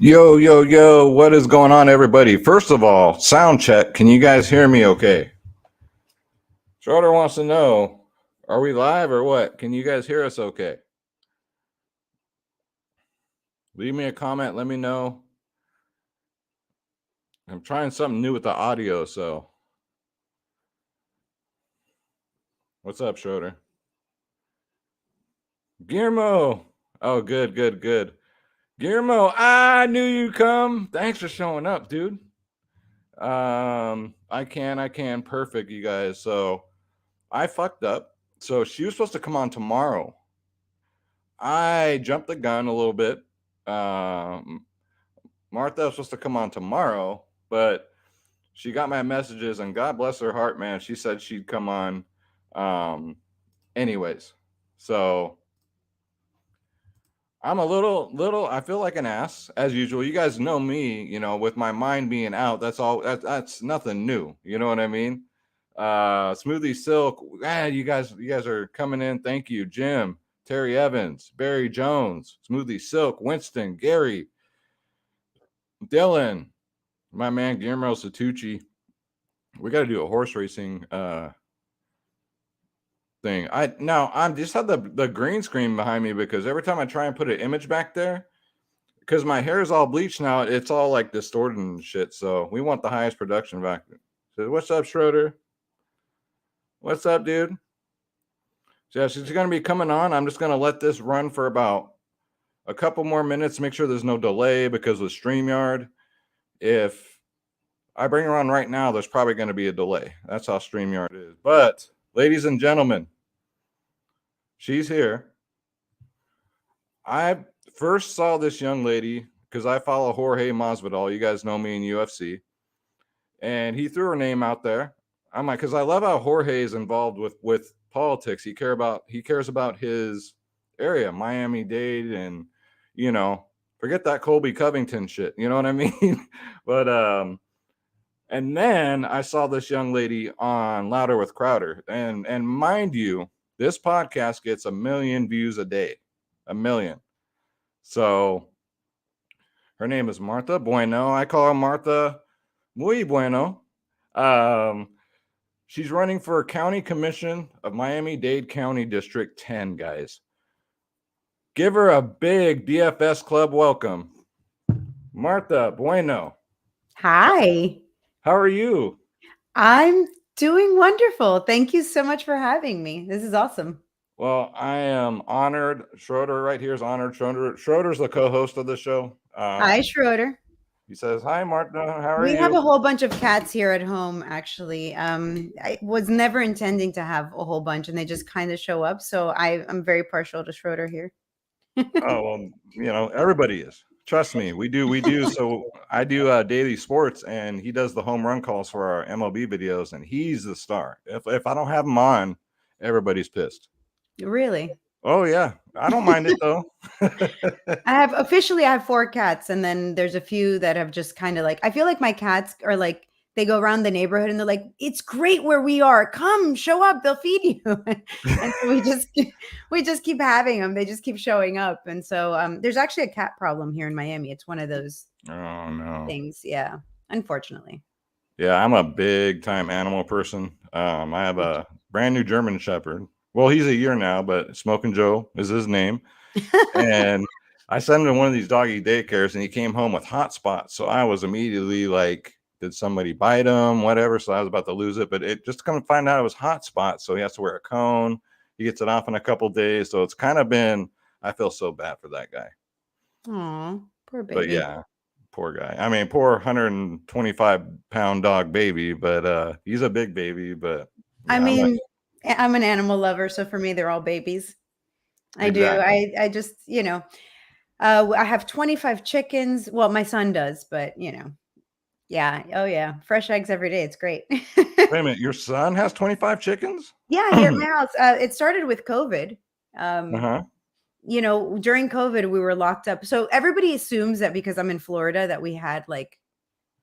Yo, yo, yo, what is going on, everybody? First of all, sound check. Can you guys hear me okay? Schroeder wants to know, are we live or what? Can you guys hear us okay? Leave me a comment. Let me know. I'm trying something new with the audio, so. What's up, Schroeder? Guillermo. Oh, good, good, good. Guillermo, I knew you'd come. Thanks for showing up, dude. I can. Perfect, you guys. So I fucked up. So she was supposed to come on tomorrow. I jumped the gun a little bit. Um, Martha was supposed to come on tomorrow, but she got my messages, and God bless her heart, man. She said she'd come on, anyways. So I'm a little. I feel like an ass as usual. You guys know me, with my mind being out. That's all. That's nothing new. You know what I mean? Smoothie Silk. You guys are coming in. Thank you, Jim, Terry Evans, Barry Jones, Smoothie Silk, Winston, Gary, Dylan, my man Guillermo Satucci. We got to do a horse racing thing. I'm just had the green screen behind me because every time I try and put an image back there, because my hair is all bleached now, it's all like distorted and shit. So we want the highest production value. So what's up, Schroeder? What's up, dude? So yeah, she's gonna be coming on. I'm just gonna let this run for about a couple more minutes, make sure there's no delay, because with StreamYard, if I bring her on right now, there's probably going to be a delay. That's how StreamYard is. But, ladies and gentlemen, she's here. I first saw this young lady because I follow Jorge Masvidal. You guys know me in UFC. And he threw her name out there. I'm like, because I love how Jorge is involved with politics. He cares about his area, Miami-Dade, and forget that Colby Covington shit. You know what I mean? But and then I saw this young lady on Louder with Crowder, and mind you, this podcast gets 1 million views a day, 1 million. So her name is Martha Bueno. I call her Martha Muy Bueno. She's running for County Commission of Miami-Dade County District 10, guys. Give her a big DFS Club welcome. Martha Bueno. Hi. How are you? I'm doing wonderful. Thank you so much for having me. This is awesome. Well, I am honored. Schroeder right here is honored. Schroeder's the co-host of the show. Hi, Schroeder. He says, "Hi, Martha. How are you?" We have a whole bunch of cats here at home, actually. I was never intending to have a whole bunch, and they just kind of show up. So I'm very partial to Schroeder here. Oh, well, everybody is. Trust me, we do. So I do daily sports, and he does the home run calls for our MLB videos, and he's the star. If I don't have him on, everybody's pissed. Really? Oh yeah, I don't mind it though. I have 4 cats, and then there's a few that have just kind of like, I feel like my cats are like, they go around the neighborhood and they're like, it's great where we are. Come show up. They'll feed you. And so we just keep having them. They just keep showing up. And so there's actually a cat problem here in Miami. It's one of those things. Yeah. Unfortunately. Yeah, I'm a big time animal person. I have a brand new German Shepherd. Well, he's a year now, but Smoking Joe is his name. And I sent him to one of these doggy daycares, and he came home with hot spots. So I was immediately like, did somebody bite him? Whatever. So I was about to lose it, but it just to come to find out it was hot spots. So he has to wear a cone. He gets it off in a couple days. So it's kind of been, I feel so bad for that guy. Aw, poor baby. But yeah, poor guy. I mean, poor 125-pound dog baby, but he's a big baby. But yeah, I mean, I'm an animal lover, so for me, they're all babies. I do. I just, I have 25 chickens. Well, my son does, but yeah. Oh yeah. Fresh eggs every day. It's great. Wait a minute. Your son has 25 chickens? Yeah, here at my house. It started with COVID. During COVID, we were locked up. So everybody assumes that because I'm in Florida that we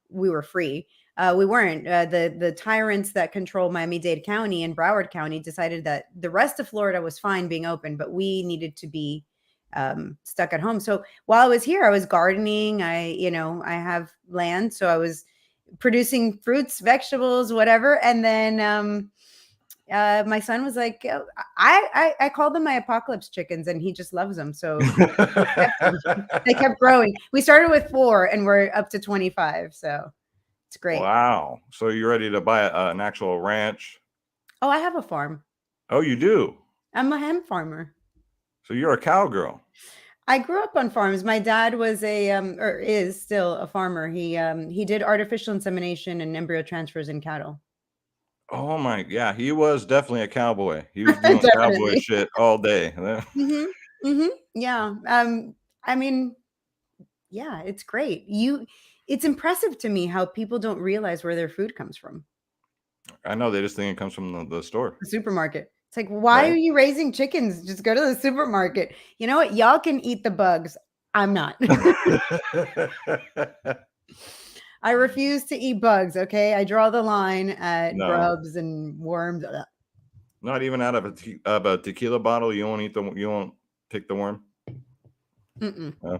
were free. We weren't. The tyrants that control Miami-Dade County and Broward County decided that the rest of Florida was fine being open, but we needed to be stuck at home. So while I was here, I was gardening. I have land, so I was producing fruits, vegetables, whatever. And then my son was like, I call them my apocalypse chickens, and he just loves them. So they kept growing. We started with 4 and we're up to 25. So it's great. Wow. So you're ready to buy an actual ranch? Oh, I have a farm. Oh, you do? I'm a hemp farmer. So you're a cowgirl. I grew up on farms. My dad was or is still a farmer. He did artificial insemination and embryo transfers in cattle. Oh my, yeah, he was definitely a cowboy. He was doing cowboy Definitely. shit all day. Yeah. I mean, yeah, it's great. It's impressive to me how people don't realize where their food comes from. I know, they just think it comes from the store. The supermarket. It's like, why Right? are you raising chickens? Just go to the supermarket. You know what? Y'all can eat the bugs. I'm not. I refuse to eat bugs. Okay. I draw the line at No. grubs and worms. Not even out of a tequila bottle. You won't pick the worm. No.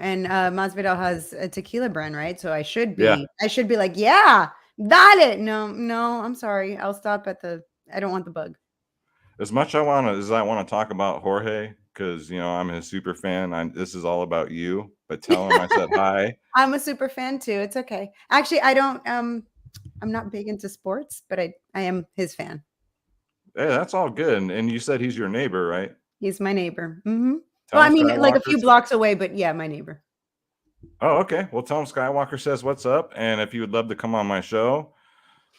And Masvidal has a tequila brand, right? So I should be. Yeah. I should be like, yeah, dale. No. I'm sorry. I'll stop at I don't want the bug. As much as I want to talk about Jorge, because I'm his super fan. This is all about you. But tell him I said hi. I'm a super fan too. It's okay. Actually, I don't. I'm not big into sports, but I am his fan. Hey, that's all good. And you said he's your neighbor, right? He's my neighbor. Mm-hmm. Well, I mean, like a few blocks away, but yeah, my neighbor. Oh, okay. Well, tell him Skywalker says what's up, and if you would love to come on my show,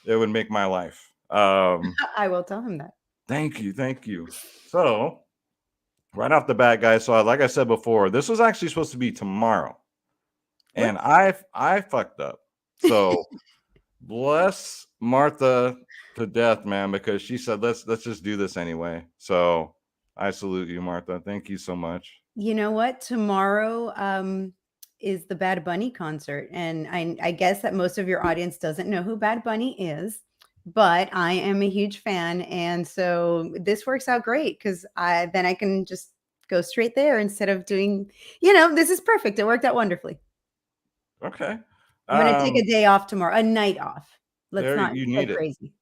it would make my life. I will tell him that. Thank you. So, right off the bat, guys. So, like I said before, this was actually supposed to be tomorrow, and I fucked up. So, bless Martha to death, man, because she said let's just do this anyway. So, I salute you, Martha. Thank you so much. You know what? Tomorrow is the Bad Bunny concert, and I guess that most of your audience doesn't know who Bad Bunny is, but I am a huge fan, and so this works out great because then I can just go straight there instead of doing. This is perfect. It worked out wonderfully. Okay. I'm gonna take a day off tomorrow, a night off. Let's not go crazy.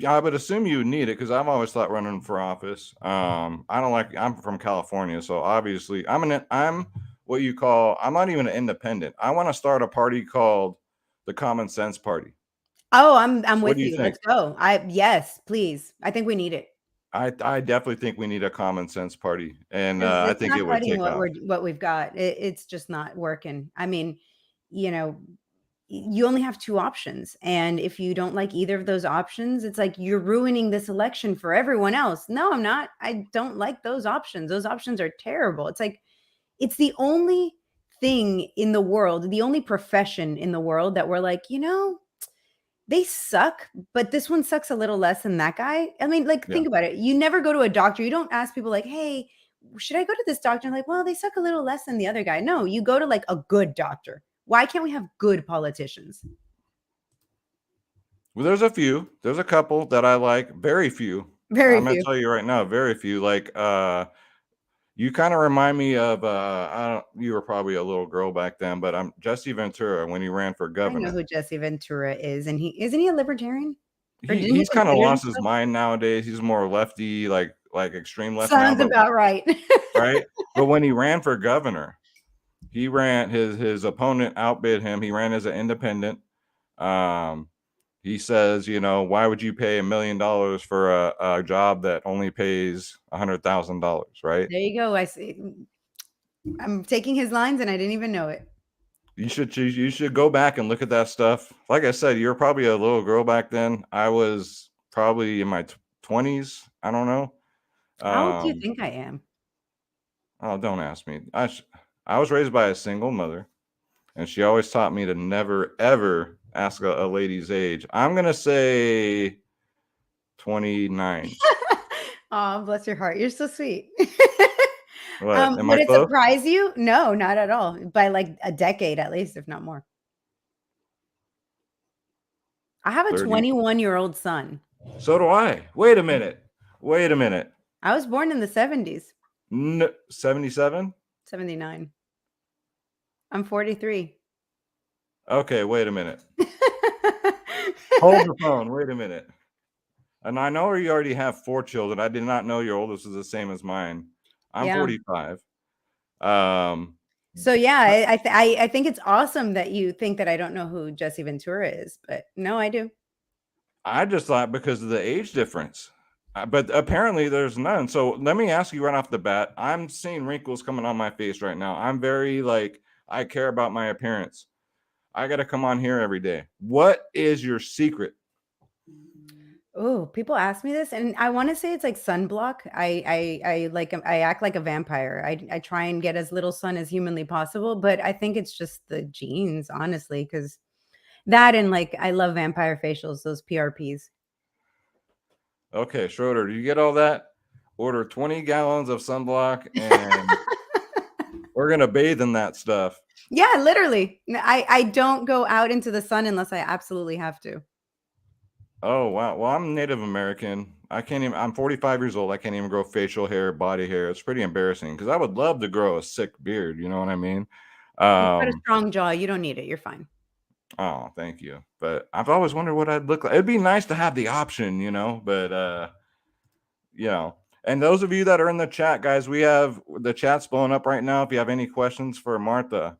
I would assume you would need it because I've always thought running for office. I'm from California, so obviously I'm what you call, I'm not even an independent. I want to start a party called the Common Sense Party. Oh, I'm with you. Think? Let's go. Yes, please. I think we need it. I definitely think we need a common sense party, and I think it would take off. What we've got. It's just not working. I mean, you only have 2 options, and if you don't like either of those options, it's like you're ruining this election for everyone else. No, I'm not. I don't like those options. Those options are terrible. It's like it's the only thing in the world, the only profession in the world that we're like, they suck, but this one sucks a little less than that guy. I mean, think about it. You never go to a doctor. You don't ask people like, hey, should I go to this doctor? And like, well, they suck a little less than the other guy. No, you go to like a good doctor. Why can't we have good politicians? Well, there's a couple that I like. Very few. I'm going to tell you right now, very few. Like, you kind of remind me of, you were probably a little girl back then, but I'm Jesse Ventura when he ran for governor. I know who Jesse Ventura is. And isn't he a libertarian? He's kind of lost his mind nowadays. He's more lefty, like extreme left. Sounds about right. Right. But when he ran for governor, he ran, his opponent outbid him. He ran as an independent. He says, why would you pay $1 million for a job that only pays $100,000? Right. There you go. I see. I'm taking his lines and I didn't even know it. You should go back and look at that stuff. Like I said, you're probably a little girl back then. I was probably in my 20s. I don't know. How old do you think I am? Oh, don't ask me. I was raised by a single mother, and she always taught me to never, ever ask a lady's age. I'm going to say 29. Oh, bless your heart. You're so sweet. What, would it surprise you? No, not at all. By like a decade at least, if not more. I have a 21-year-old son. So do I. Wait a minute. I was born in the 70s. 77? 79. I'm 43. Okay, wait a minute. Hold the phone. Wait a minute. And I know you already have 4 children. I did not know your oldest is the same as mine. I'm Yeah. 45. So yeah, I think it's awesome that you think that I don't know who Jesse Ventura is, but no, I do. I just thought because of the age difference. But apparently there's none. So let me ask you right off the bat. I'm seeing wrinkles coming on my face right now. I'm very I care about my appearance. I got to come on here every day. What is your secret? Oh, people ask me this, and I want to say it's like sunblock. I act like a vampire. I try and get as little sun as humanly possible, but I think it's just the genes, honestly, because that and like I love vampire facials, those PRPs. Okay, Schroeder, do you get all that? Order 20 gallons of sunblock and we're going to bathe in that stuff. Yeah, literally. I don't go out into the sun unless I absolutely have to. Oh, wow. Well, I'm Native American. I'm 45 years old. I can't even grow facial hair, body hair. It's pretty embarrassing because I would love to grow a sick beard. You know what I mean? You've got a strong jaw. You don't need it. You're fine. Oh, thank you. But I've always wondered what I'd look like. It'd be nice to have the option, but and those of you that are in the chat, guys, we have the chat's blowing up right now. If you have any questions for Martha,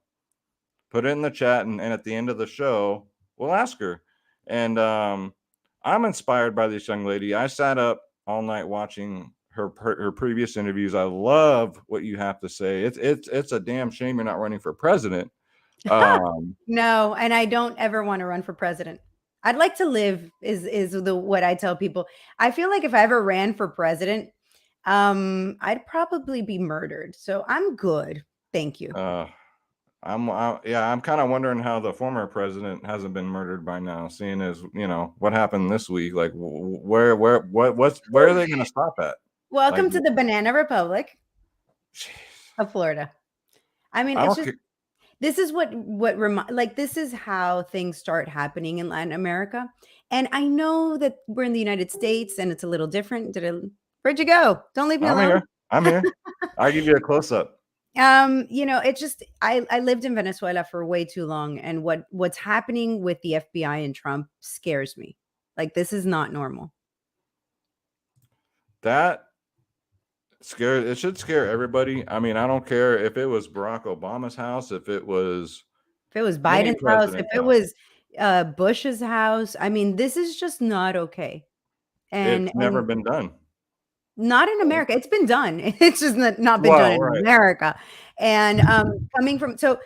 put it in the chat, and at the end of the show, we'll ask her. And I'm inspired by this young lady. I sat up all night watching her previous interviews. I love what you have to say. It's a damn shame you're not running for president. No, and I don't ever want to run for president. I'd like to live is what I tell people. I feel like if I ever ran for president, I'd probably be murdered. So I'm good. Thank you. I'm kind of wondering how the former president hasn't been murdered by now, seeing as what happened this week. Like, where are they going to stop at? Welcome to the Banana Republic of Florida. I mean, it's just this is this is how things start happening in Latin America. And I know that we're in the United States and it's a little different. Where'd you go? Don't leave me alone. I'm here. I'll give you a close up. It's just I lived in Venezuela for way too long, and what's happening with the FBI and Trump scares me. Like, this is not normal. That it should scare everybody. I mean, I don't care if it was Barack Obama's house, if it was Biden's house, if it was Bush's house. I mean, this is just not okay. And it's never been done. Not in America. It's been done. It's just not been done in America. And coming from, so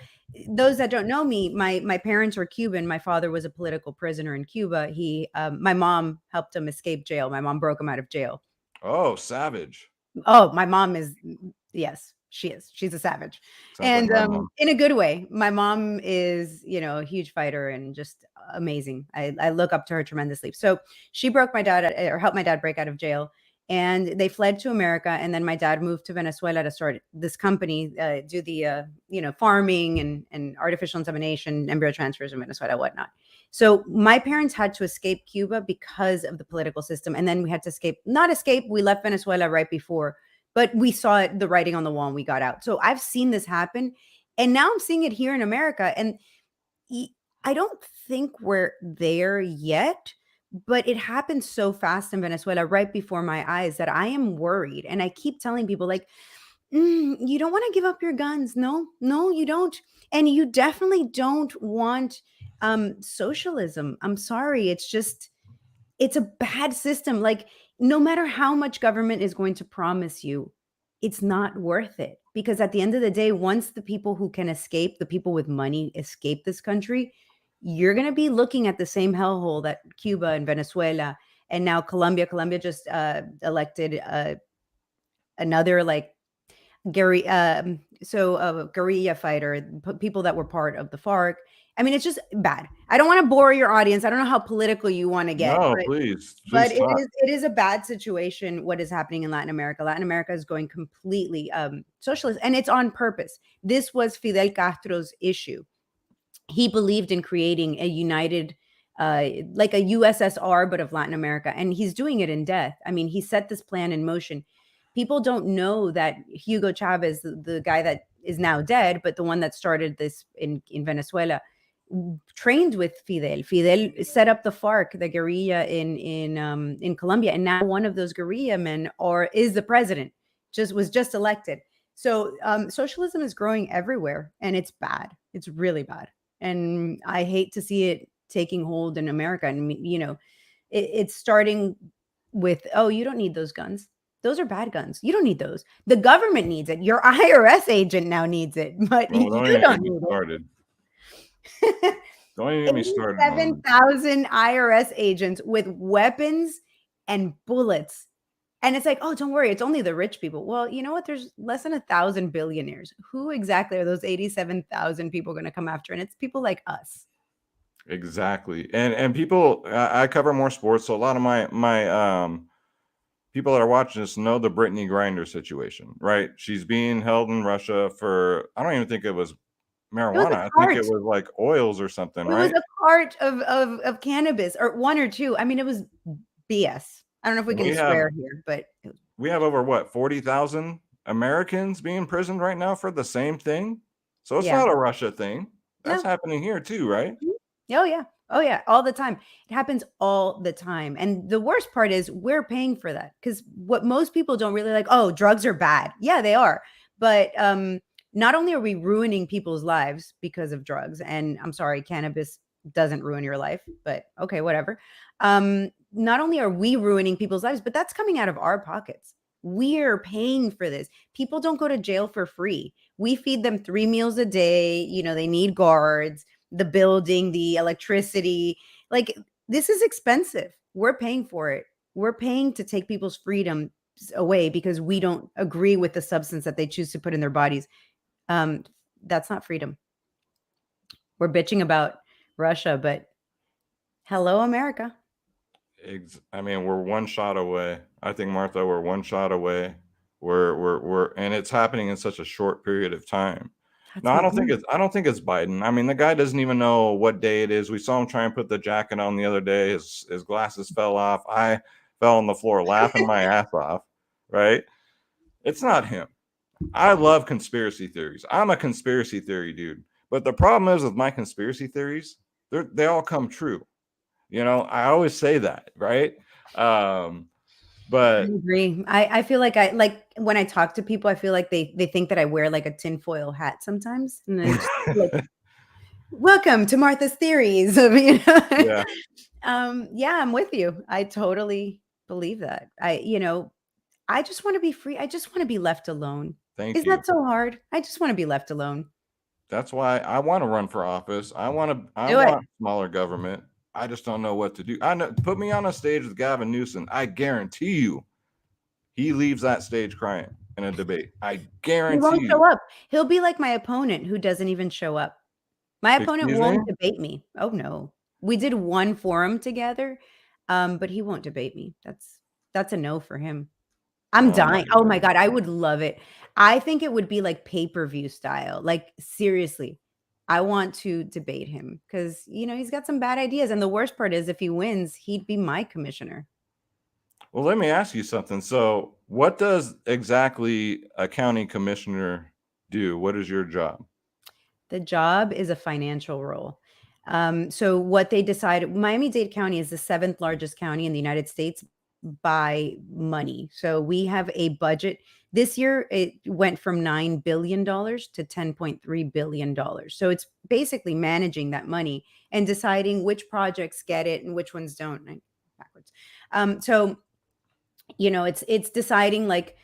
those that don't know me, my parents were Cuban. My father was a political prisoner in Cuba. My mom helped him escape jail. My mom broke him out of jail. Oh, savage. Oh, my mom is, yes, she is. She's a savage. Sounds and in a good way. My mom is, a huge fighter and just amazing. I look up to her tremendously. So she broke my dad or helped my dad break out of jail. And they fled to America. And then my dad moved to Venezuela to start this company, do the, farming and artificial insemination, embryo transfers in Venezuela, whatnot. So my parents had to escape Cuba because of the political system. And then we had to not escape. We left Venezuela right before, but we saw the writing on the wall and we got out. So I've seen this happen. And now I'm seeing it here in America. And I don't think we're there yet. But it happened so fast in Venezuela right before my eyes that I am worried. And I keep telling people you don't want to give up your guns. No, you don't. And you definitely don't want socialism. I'm sorry. It's a bad system. Like, no matter how much government is going to promise you, it's not worth it. Because at the end of the day, once the people who can escape, the people with money escape this country, you're going to be looking at the same hellhole that Cuba and Venezuela and now Colombia. Colombia just elected another guerrilla fighter, people that were part of the FARC. I mean, it's just bad. I don't want to bore your audience. I don't know how political you want to get. No, please but it is a bad situation what is happening in Latin America. Latin America is going completely socialist, and it's on purpose. This was Fidel Castro's issue. He believed in creating a united, like a USSR, but of Latin America. And he's doing it in death. I mean, he set this plan in motion. People don't know that Hugo Chavez, the guy that is now dead, but the one that started this in Venezuela, trained with Fidel. Fidel set up the FARC, the guerrilla in Colombia, and now one of those guerrilla men is the president. Was just elected. So socialism is growing everywhere, and it's bad. It's really bad, and I hate to see it taking hold in America. And it's starting with, oh, you don't need those guns. Those are bad guns. You don't need those. The government needs it. Your IRS agent now needs it, but Well, you don't need started. it. Don't even get me started. 7,000 IRS agents with weapons and bullets. And it's like, oh, don't worry, it's only the rich people. Well, you know what? There's less than 1,000 billionaires. Who exactly are those 87,000 people going to come after? And it's people like us. Exactly. And people, I cover more sports, so a lot of my people that are watching this know the Brittney Griner situation, right? She's being held in Russia for, I don't even think it was marijuana. I think it was like oils or something, right? It was a cart of cannabis, or one or two. I mean, it was BS. I don't know if we can swear here, but we have over what, 40,000 Americans being imprisoned right now for the same thing. So it's not a Russia thing. That's happening here too, right? Oh yeah. Oh yeah. All the time. It happens all the time. And the worst part is we're paying for that, because what most people don't really like, oh, drugs are bad. Yeah, they are. But not only are we ruining people's lives because of drugs, and I'm sorry, cannabis doesn't ruin your life, but okay, whatever. Not only are we ruining people's lives, but that's coming out of our pockets. We're paying for this. People don't go to jail for free. We feed them 3 meals a day. They need guards, the building, the electricity. Like, this is expensive. We're paying for it. We're paying to take people's freedom away because we don't agree with the substance that they choose to put in their bodies. That's not freedom. We're bitching about Russia, but hello, America. I mean, we're one shot away. I think, Martha, we're one shot away. We're and it's happening in such a short period of time. No, I don't think it's Biden. I mean, the guy doesn't even know what day it is. We saw him try and put the jacket on the other day. His glasses fell off. I fell on the floor laughing my ass off. Right? It's not him. I love conspiracy theories. I'm a conspiracy theory dude. But the problem is with my conspiracy theories, they all come true. I always say that, right? But I agree. I feel like when I talk to people, I feel like they think that I wear like a tinfoil hat sometimes. And then like, welcome to Martha's Theories. Yeah. Yeah, I'm with you. I totally believe that. I just want to be free. I just want to be left alone. Thank you. Is that so hard? I just want to be left alone. That's why I want to run for office. I want smaller government. I just don't know what to do. Put me on a stage with Gavin Newsom. I guarantee you, he leaves that stage crying in a debate. I guarantee. He won't show up. He'll be like my opponent, who doesn't even show up. My opponent won't debate me. Oh no, we did one forum together, but he won't debate me. That's a no for him. I'm dying. Oh my God, I would love it. I think it would be like pay-per-view style. Like, seriously. I want to debate him because, he's got some bad ideas. And the worst part is, if he wins, he'd be my commissioner. Well, let me ask you something. So what does exactly a county commissioner do? What is your job? The job is a financial role. So what they decided, Miami-Dade County is the 7th largest county in the United States by money. So we have a budget. This year, it went from $9 billion to $10.3 billion. So it's basically managing that money and deciding which projects get it and which ones don't. Backwards. So, it's deciding like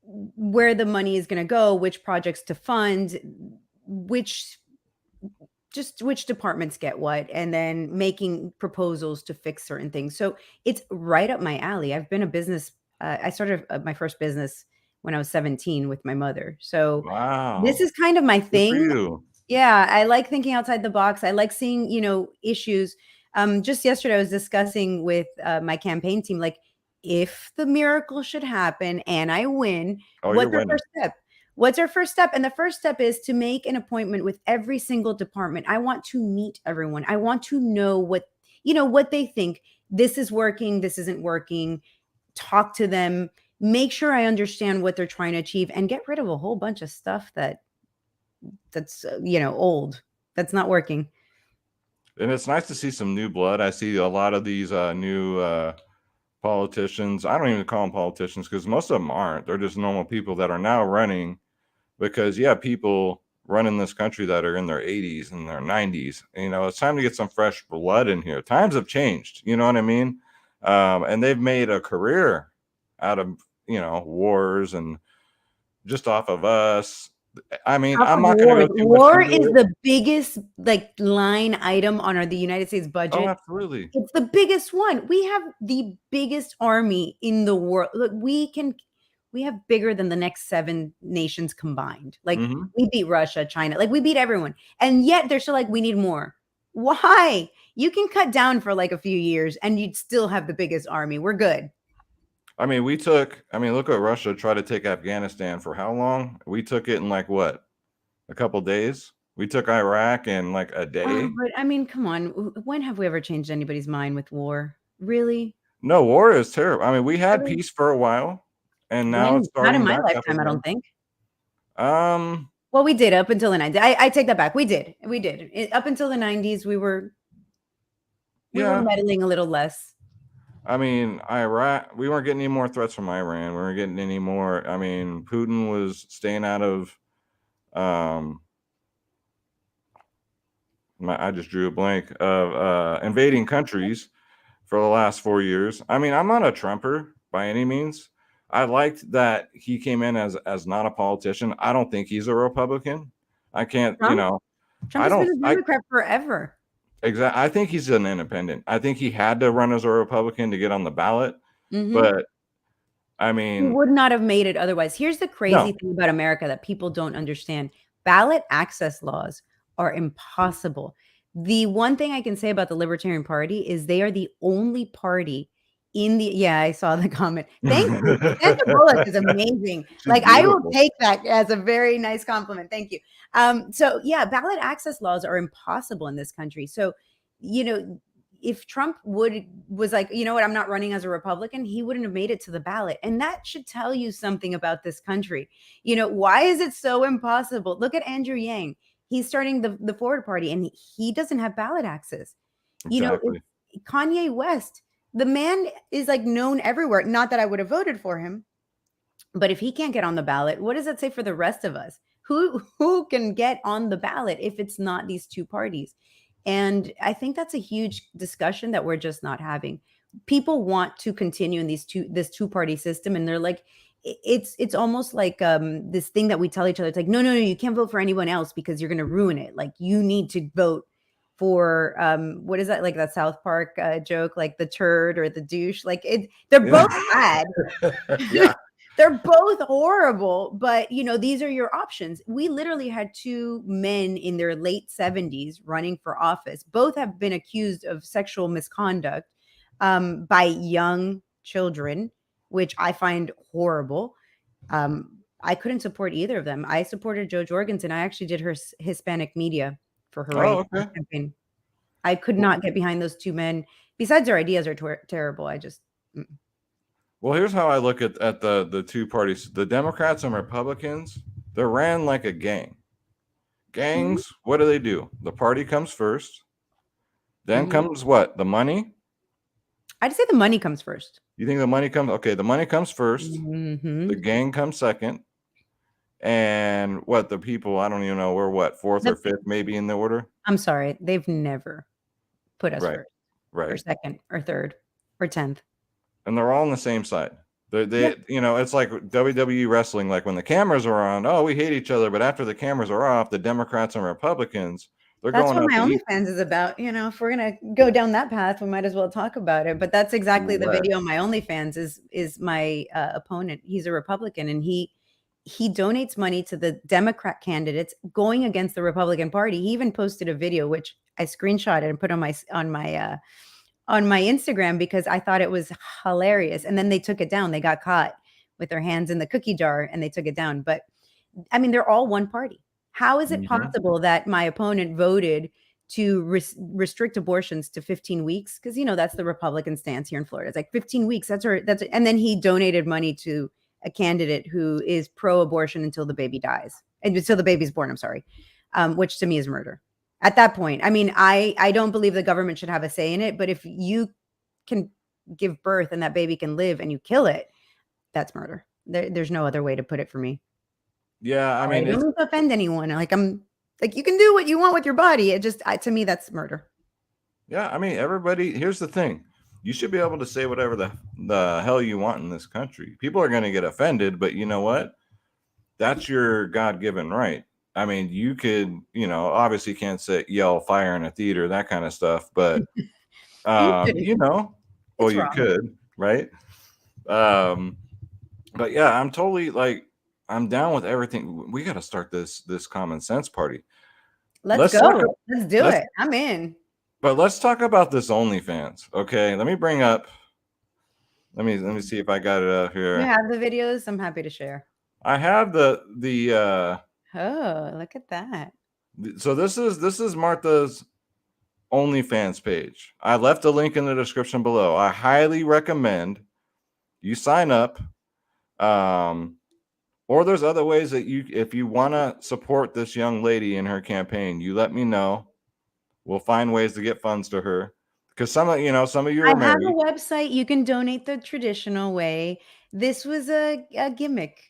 where the money is going to go, which projects to fund, which departments get what, and then making proposals to fix certain things. So it's right up my alley. I've been a business. I started my first business when I was 17 with my mother. So this is kind of my thing. Yeah. I like thinking outside the box. I like seeing, issues. Just yesterday, I was discussing with my campaign team, like, if the miracle should happen and I win, what's our first step? What's our first step? And the first step is to make an appointment with every single department. I want to meet everyone. I want to know what they think. This is working. This isn't working. Talk to them. make sure I understand what they're trying to achieve, and get rid of a whole bunch of stuff that's old, that's not working. And it's nice to see some new blood. I see a lot of these new politicians. I don't even call them politicians because most of them aren't. They're just normal people that are now running because you have people running this country that are in their 80s and their 90s. It's time to get some fresh blood in here. Times have changed. You know what I mean? And they've made a career out of, wars and just off of us. I mean, I'm not going to go too much war into is it. the biggest line item on the United States budget. Oh, absolutely. It's the biggest one. We have the biggest army in the world. Look, we have bigger than the next 7 nations combined. Like we beat Russia, China, like we beat everyone. And yet they're still like, we need more. Why? You can cut down for like a few years and you'd still have the biggest army. We're good. I mean, look at Russia try to take Afghanistan for how long? We took it in like what? A couple days? We took Iraq in like a day. But I mean, come on. When have we ever changed anybody's mind with war? Really? No, war is terrible. I mean, we had peace for a while, and now it's starting. Not in my lifetime, I don't think. Well, we did up until the 90s. I take that back. We did. Up until the 90s, we were meddling a little less. I mean, Iraq, we weren't getting any more threats from Iran. We weren't getting any more. I mean, Putin was staying out of. I just drew a blank of invading countries for the last 4 years. I mean, I'm not a Trumper by any means. I liked that he came in as not a politician. I don't think he's a Republican. I can't, Trump has been a Democrat forever. Exactly. I think he's an independent. I think he had to run as a Republican to get on the ballot. But I mean, he would not have made it otherwise. Here's the crazy thing about America that people don't understand. Ballot access laws are impossible. The one thing I can say about the Libertarian Party is they are the only party in the I saw the comment. Thank you. Sandra Bullock is amazing. Like beautiful. I will take that as a very nice compliment. Thank you. Ballot access laws are impossible in this country. So, if Trump was like, you know what, I'm not running as a Republican, he wouldn't have made it to the ballot. And that should tell you something about this country. Why is it so impossible? Look at Andrew Yang. He's starting the Forward Party and he doesn't have ballot access. Exactly. Kanye West, the man is like known everywhere. Not that I would have voted for him, but if he can't get on the ballot, what does that say for the rest of us? Who can get on the ballot if it's not these two parties? And I think that's a huge discussion that we're just not having. People want to continue in this two-party system, and they're like, it's almost like this thing that we tell each other. It's like, no, you can't vote for anyone else because you're going to ruin it. Like you need to vote for what is that, like that South Park joke, like the turd or the douche. Like they're both bad. Yeah. They're both horrible, but these are your options. We literally had 2 men in their late 70s running for office. Both have been accused of sexual misconduct by young children, which I find horrible. I couldn't support either of them. I supported Jo Jorgensen. I actually did her Hispanic media for her campaign. I could not get behind those 2 men. Besides, their ideas are terrible. I just... Well, here's how I look at the two parties. The Democrats and Republicans, they're ran like a gang. Gangs, what do? The party comes first. Then comes what? The money? I'd say the money comes first. You think the money comes? Okay, the money comes first. The gang comes second. And what? The people, I don't even know. We're what? 4th or 5th maybe in the order? I'm sorry. They've never put us first. Right. Or 2nd or 3rd or 10th. And they're all on the same side. It's like WWE wrestling. Like when the cameras are on, we hate each other. But after the cameras are off, the Democrats and Republicans, they're going. That's what my OnlyFans is about. If we're gonna go down that path, we might as well talk about it. But that's exactly the video on my OnlyFans is my opponent. He's a Republican, and he donates money to the Democrat candidates going against the Republican Party. He even posted a video which I screenshotted and put on my Instagram because I thought it was hilarious. And then they took it down. They got caught with their hands in the cookie jar and they took it down. But I mean, they're all one party. How is it possible that my opponent voted to restrict abortions to 15 weeks because that's the Republican stance here in Florida. It's like 15 weeks. And then he donated money to a candidate who is pro-abortion until the baby dies, and until the baby's born. I'm sorry, which to me is murder. At that point, I mean, I don't believe the government should have a say in it, but if you can give birth and that baby can live and you kill it, that's murder. There's no other way to put it for me. Yeah, I mean, I don't offend anyone. Like you can do what you want with your body. It just to me that's murder. Yeah, I mean, everybody. Here's the thing: you should be able to say whatever the hell you want in this country. People are going to get offended, but you know what? That's your God-given right. I mean, you could, obviously can't yell fire in a theater, that kind of stuff, but you could, right? But yeah, I'm totally I'm down with everything. We got to start this common sense party. Let's go. Let's do it. I'm in. But let's talk about this OnlyFans. Okay, let me bring up. Let me see if I got it up here. You have the videos. I'm happy to share. I have the. Oh, look at that. So this is Martha's OnlyFans page. I left a link in the description below. I highly recommend you sign up. Or there's other ways that if you want to support this young lady in her campaign, you let me know. We'll find ways to get funds to her. Because some of you are married. I have a website. You can donate the traditional way. This was a gimmick.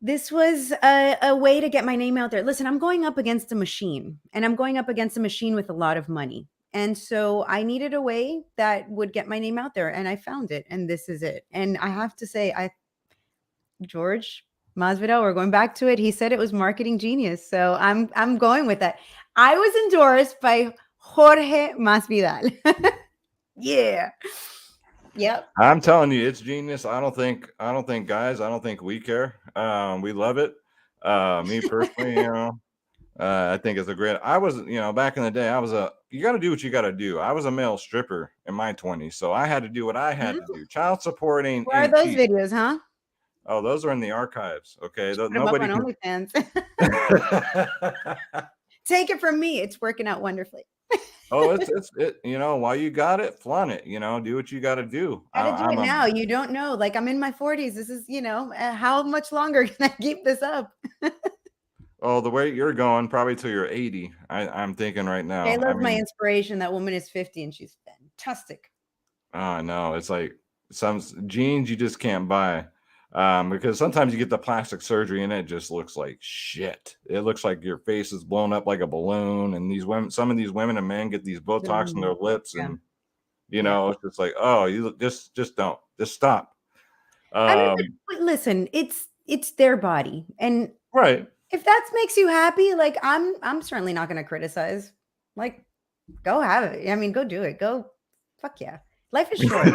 This was a way to get my name out there. Listen, I'm going up against a machine, and I'm going up against a machine with a lot of money. And so I needed a way that would get my name out there, and I found it, and this is it. And I have to say, George Masvidal, we're going back to it. He said it was marketing genius. So I'm going with that. I was endorsed by Jorge Masvidal. Yeah. Yep. I'm telling you, it's genius. I don't think guys, I don't think we care. We love it. Me personally, I think it's a great. I was, back in the day, you got to do what you got to do. I was a male stripper in my 20s, so I had to do what I had to do. Child support ain't. Where are those videos, huh? Oh, those are in the archives. Okay, nobody can. OnlyFans. Take it from me, it's working out wonderfully. Oh, it's while you got it, flaunt it. Do what you got to do. Gotta do it now. You don't know. Like I'm in my 40s. This is, how much longer can I keep this up? Oh, the way you're going, probably till you're 80. I'm thinking right now. I love my inspiration. That woman is 50 and she's fantastic. Oh no, it's like some jeans you just can't buy. Because sometimes you get the plastic surgery and it just looks like shit. It looks like your face is blown up like a balloon. And some of these women and men get these Botox in their lips, and it's just like, oh, you just don't, just stop. Listen, it's their body, and right. If that makes you happy, like I'm certainly not going to criticize. Like, go have it. I mean, go do it. Go, fuck yeah. Life is short.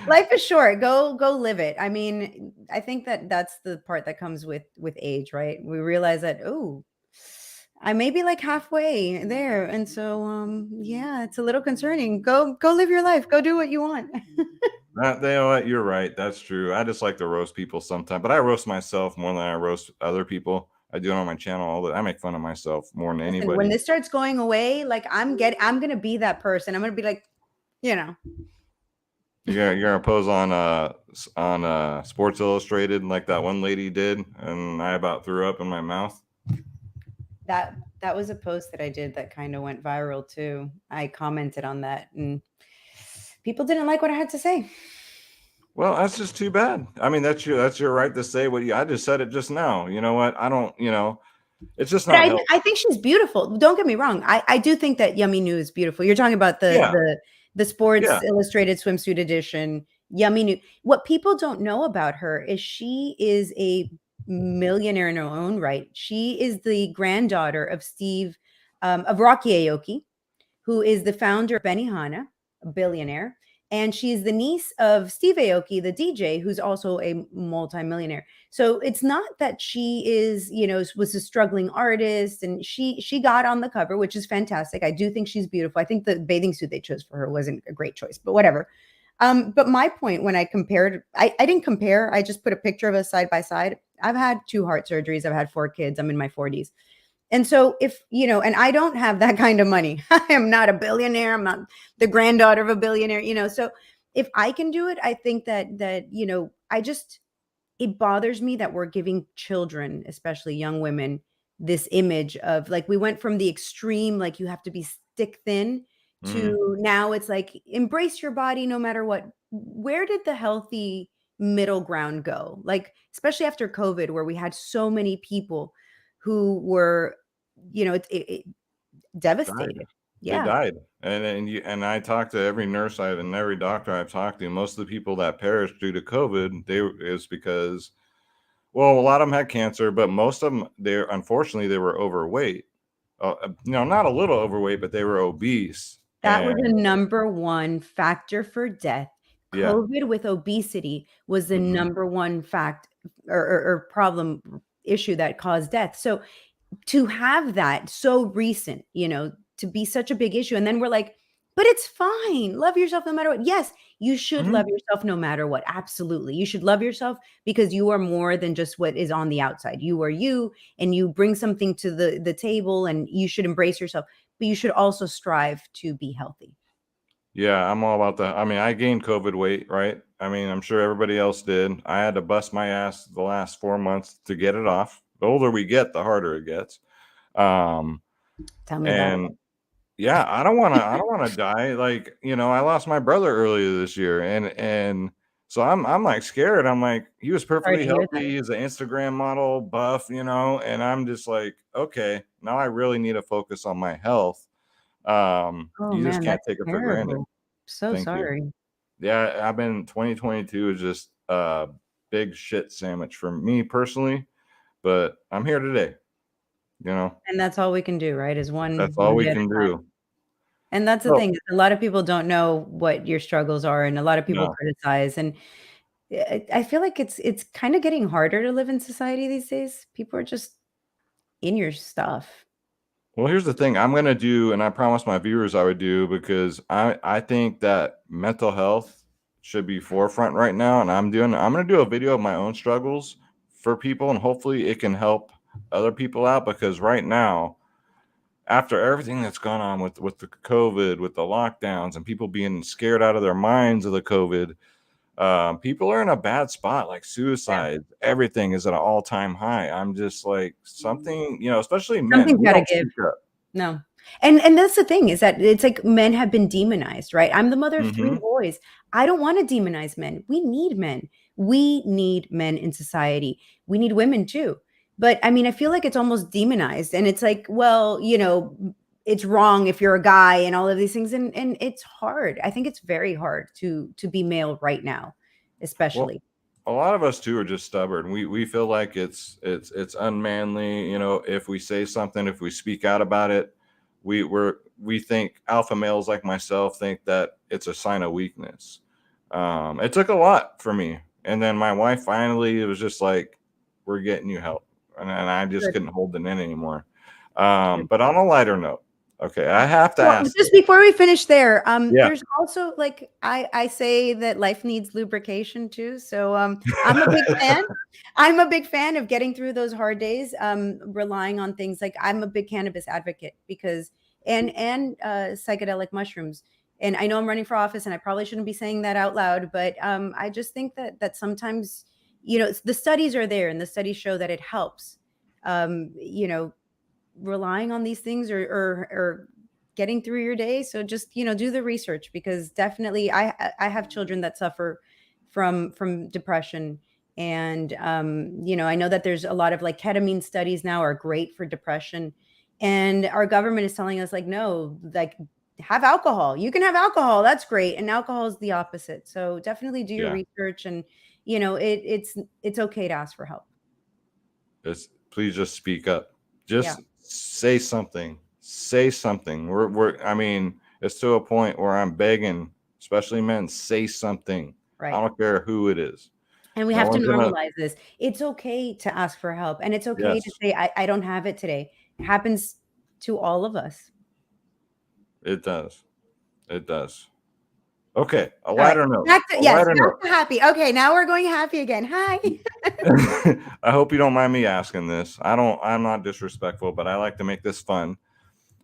Life is short. Go live it. I mean, I think that's the part that comes with age, right? We realize that, I may be like halfway there. And so, yeah, it's a little concerning. Go live your life. Go do what you want. You know what? You're right. That's true. I just like to roast people sometimes, but I roast myself more than I roast other people. I do it on my channel. I make fun of myself more than anybody. When this starts going away, like I'm going to be that person. I'm going to be like, You're gonna pose on Sports Illustrated like that one lady did, and I about threw up in my mouth. That was a post that I did that kind of went viral too. I commented on that, and people didn't like what I had to say. Well, that's just too bad. I mean, that's your right to say what I just said it just now. You know what? I don't. It's just not. I think she's beautiful. Don't get me wrong. I do think that Yummy New is beautiful. You're talking about the Sports Illustrated swimsuit edition, Yummy New. What people don't know about her is she is a millionaire in her own right. She is the granddaughter of of Rocky Aoki, who is the founder of Benihana, a billionaire. And she's the niece of Steve Aoki, the DJ, who's also a multimillionaire. So it's not that she is, was a struggling artist, and she got on the cover, which is fantastic. I do think she's beautiful. I think the bathing suit they chose for her wasn't a great choice, but whatever. But my point when I compared, I didn't compare. I just put a picture of us side by side. I've had 2 heart surgeries. I've had 4 kids. I'm in my 40s. And so if, and I don't have that kind of money. I am not a billionaire. I'm not the granddaughter of a billionaire. So if I can do it, I think that it bothers me that we're giving children, especially young women, this image of like, we went from the extreme, like you have to be stick thin, Mhm. to now it's like, embrace your body no matter what. Where did the healthy middle ground go? Like, especially after COVID, where we had so many people who were, it Died. devastated. They Yeah. died. And I talked to every nurse and every doctor I've talked to. Most of the people that perished due to COVID, is because, well, a lot of them had cancer, but most of them, unfortunately they were overweight. Not a little overweight, but they were obese. That was the And number one factor for death. yeah. COVID with obesity was the Mhm. number one fact or problem issue that caused death. So to have that so recent, to be such a big issue. And then we're like, but it's fine. Love yourself no matter what. Yes, you should love Mhm. yourself no matter what. Absolutely. You should love yourself because you are more than just what is on the outside. You are you, and you bring something to the table, and you should embrace yourself, but you should also strive to be healthy. Yeah, I'm all about that. I mean, I gained COVID weight, right? I mean, I'm sure everybody else did. I had to bust my ass the last 4 months to get it off. The older we get, the harder it gets. Um, Tell me about and yeah, I don't wanna die. Like, I lost my brother earlier this year, and so I'm like scared. I'm like, he was Sorry perfectly to hear that. healthy. He's an Instagram model, buff, and I'm just like, okay, now I really need to focus on my health. Oh You just man, can't that's take it for granted. terrible. So Thank you. sorry. Yeah, 2022 is just a big shit sandwich for me personally, but I'm here today, you know? And that's all we can do, right? Is That's one all we day at can a time. do. And that's the So, thing, a lot of people don't know what your struggles are, and a lot of people no. criticize, and I feel like it's kinda getting harder to live in society these days. People are just in your stuff. Well, here's the thing I'm gonna do, and I promised my viewers I would do, because I think that mental health should be forefront right now, and I'm gonna do a video of my own struggles for people, and hopefully it can help other people out, because right now, after everything that's gone on with the COVID, with the lockdowns, and people being scared out of their minds of the COVID, people are in a bad spot. Like Yeah. suicide, everything is at an all-time high. I'm just like, something, especially men, Something's we gotta don't give. speak up. No. And that's the thing, is that it's like men have been demonized, right? I'm the mother of 3 Hmm. boys. I don't wanna demonize men. We need men. We need men in society. We need women too. But, I mean, I feel like it's almost demonized, and it's like, well, it's wrong if you're a guy and all of these things, and it's hard. I think it's very hard to be male right now, Well, especially. a lot of us too are just stubborn. We feel like it's unmanly. If we say something, if we speak out about it, we think alpha males like myself think that it's a sign of weakness. It took a lot for me, and then my wife finally, it was just like, we're getting you help, and I just Good, couldn't hold it in anymore. good. But on a lighter note, okay, I have to Well, ask just this. before we finish there, Yeah. there's also like I say that life needs lubrication too. So I'm a big fan. I'm a big fan of getting through those hard days, relying on things like I'm a big cannabis advocate because and psychedelic mushrooms. And I know I'm running for office, and I probably shouldn't be saying that out loud, but I just think that sometimes the studies are there, and the studies show that it helps. Um, you know, Relying on these things or getting through your day. So just, do the research, because definitely I have children that suffer from depression. And I know that there's a lot of like ketamine studies now are great for depression. And our government is telling us like, no, like have alcohol. You can have alcohol. That's great. And alcohol is the opposite. So definitely do your Yeah. research, and it's okay to ask for help. Please just speak up. Yeah, Just say something. Say something. I mean, it's to a point where I'm begging, especially men, say something. I right. don't care who it is. And we No have to one's gonna. normalize this. It's okay to ask for help, and it's okay Yes, to say, I don't have it today. It happens to all of us. it does. It does. Okay, a All right, lighter note. back to A yes, lighter back note. to happy. Okay, now we're going happy again. Hi. I hope you don't mind me asking this. I'm not disrespectful, but I like to make this fun.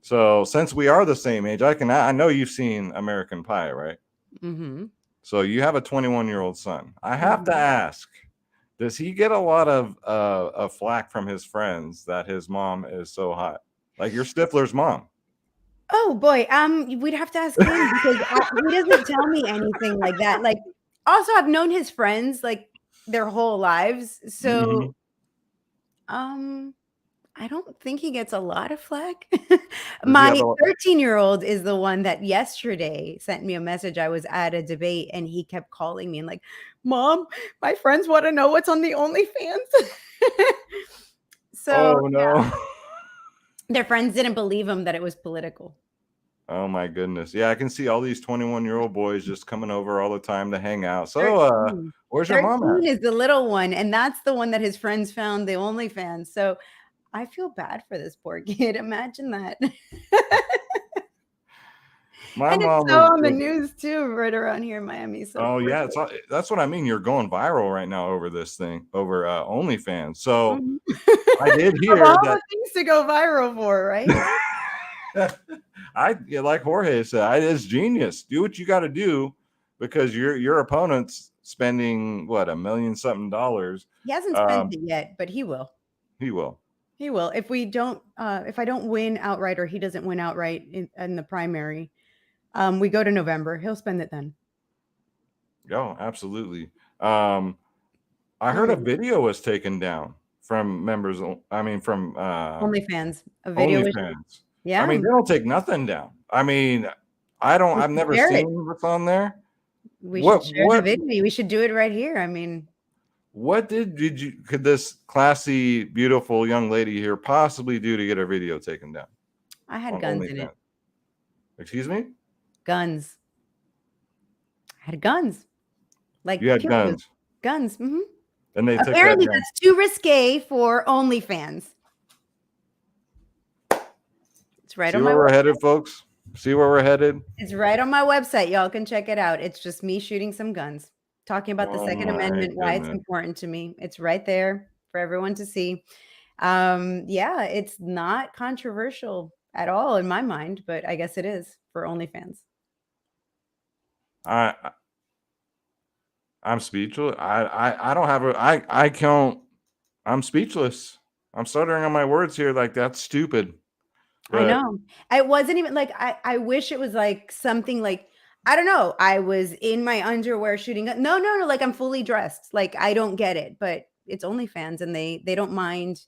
So since we are the same age, I know you've seen American Pie, right? Mm-hmm. So you have a 21-year-old son. I have to Mm-hmm. ask, does he get a lot of flack from his friends that his mom is so hot? Like your Stifler's mom. Oh boy, we'd have to ask him because he doesn't tell me anything like that. Like, also, I've known his friends like their whole lives, Mhm. so um, I don't think he gets a lot of flack. Does he My have a 13-year-old is the one that yesterday sent me a message. I was at a debate and he kept calling me and like, "Mom, my friends want to know what's on the OnlyFans." So Oh no. their friends didn't believe him that it was political. Oh my goodness. Yeah, I can see all these 21-year-old boys just coming over all the time to hang out. So, 13. where's your mom 13 at? is the little one, and that's the one that his friends found the OnlyFans. So I feel bad for this poor kid. Imagine that. My And it's mom so was on the news too, right around here in Miami. So oh poor yeah, kid. that's what I mean. You're going viral right now over this thing, over OnlyFans. So Mhm. I did Of hear all that the things to go viral for, right? yeah, like Jorge said, it's genius. Do what you got to do because your opponent's spending what $1 million something dollars. He hasn't spent it yet, but he will. He will. He will. If I don't win outright or he doesn't win outright in the primary, we go to November. He'll spend it then. Oh, absolutely. I heard a Mhm. video was taken down from members. I mean, from OnlyFans. A video was OnlyFans. I yeah. mean, they don't take nothing down. I mean, I've We should never share it. seen what's on there. We should What share the what video. We should do it right here. I mean, what did you could this classy, beautiful young lady here possibly do to get her video taken down I had on guns in it. OnlyFans? Excuse me? Guns. I had guns. You Like had pew-pews. guns, Guns. Mhm. and they took that Apparently down. that's too risque for OnlyFans. It's right See on where my we're website. headed, folks? See where we're headed? It's right on my website. Y'all can check it out. It's just me shooting some guns, talking about the Oh Second my Amendment, why it's goodness. important to me. It's right there for everyone to see. Yeah, it's not controversial at all in my mind, but I guess it is for OnlyFans. I I'm speechless. I don't have a I can't. I'm speechless. I'm stuttering on my words here. Like that's stupid. I But know. It wasn't even like I wish it was like something like I don't know. I was in my underwear shooting. No, no, no. Like I'm fully dressed. Like I don't get it, but it's OnlyFans and they don't mind.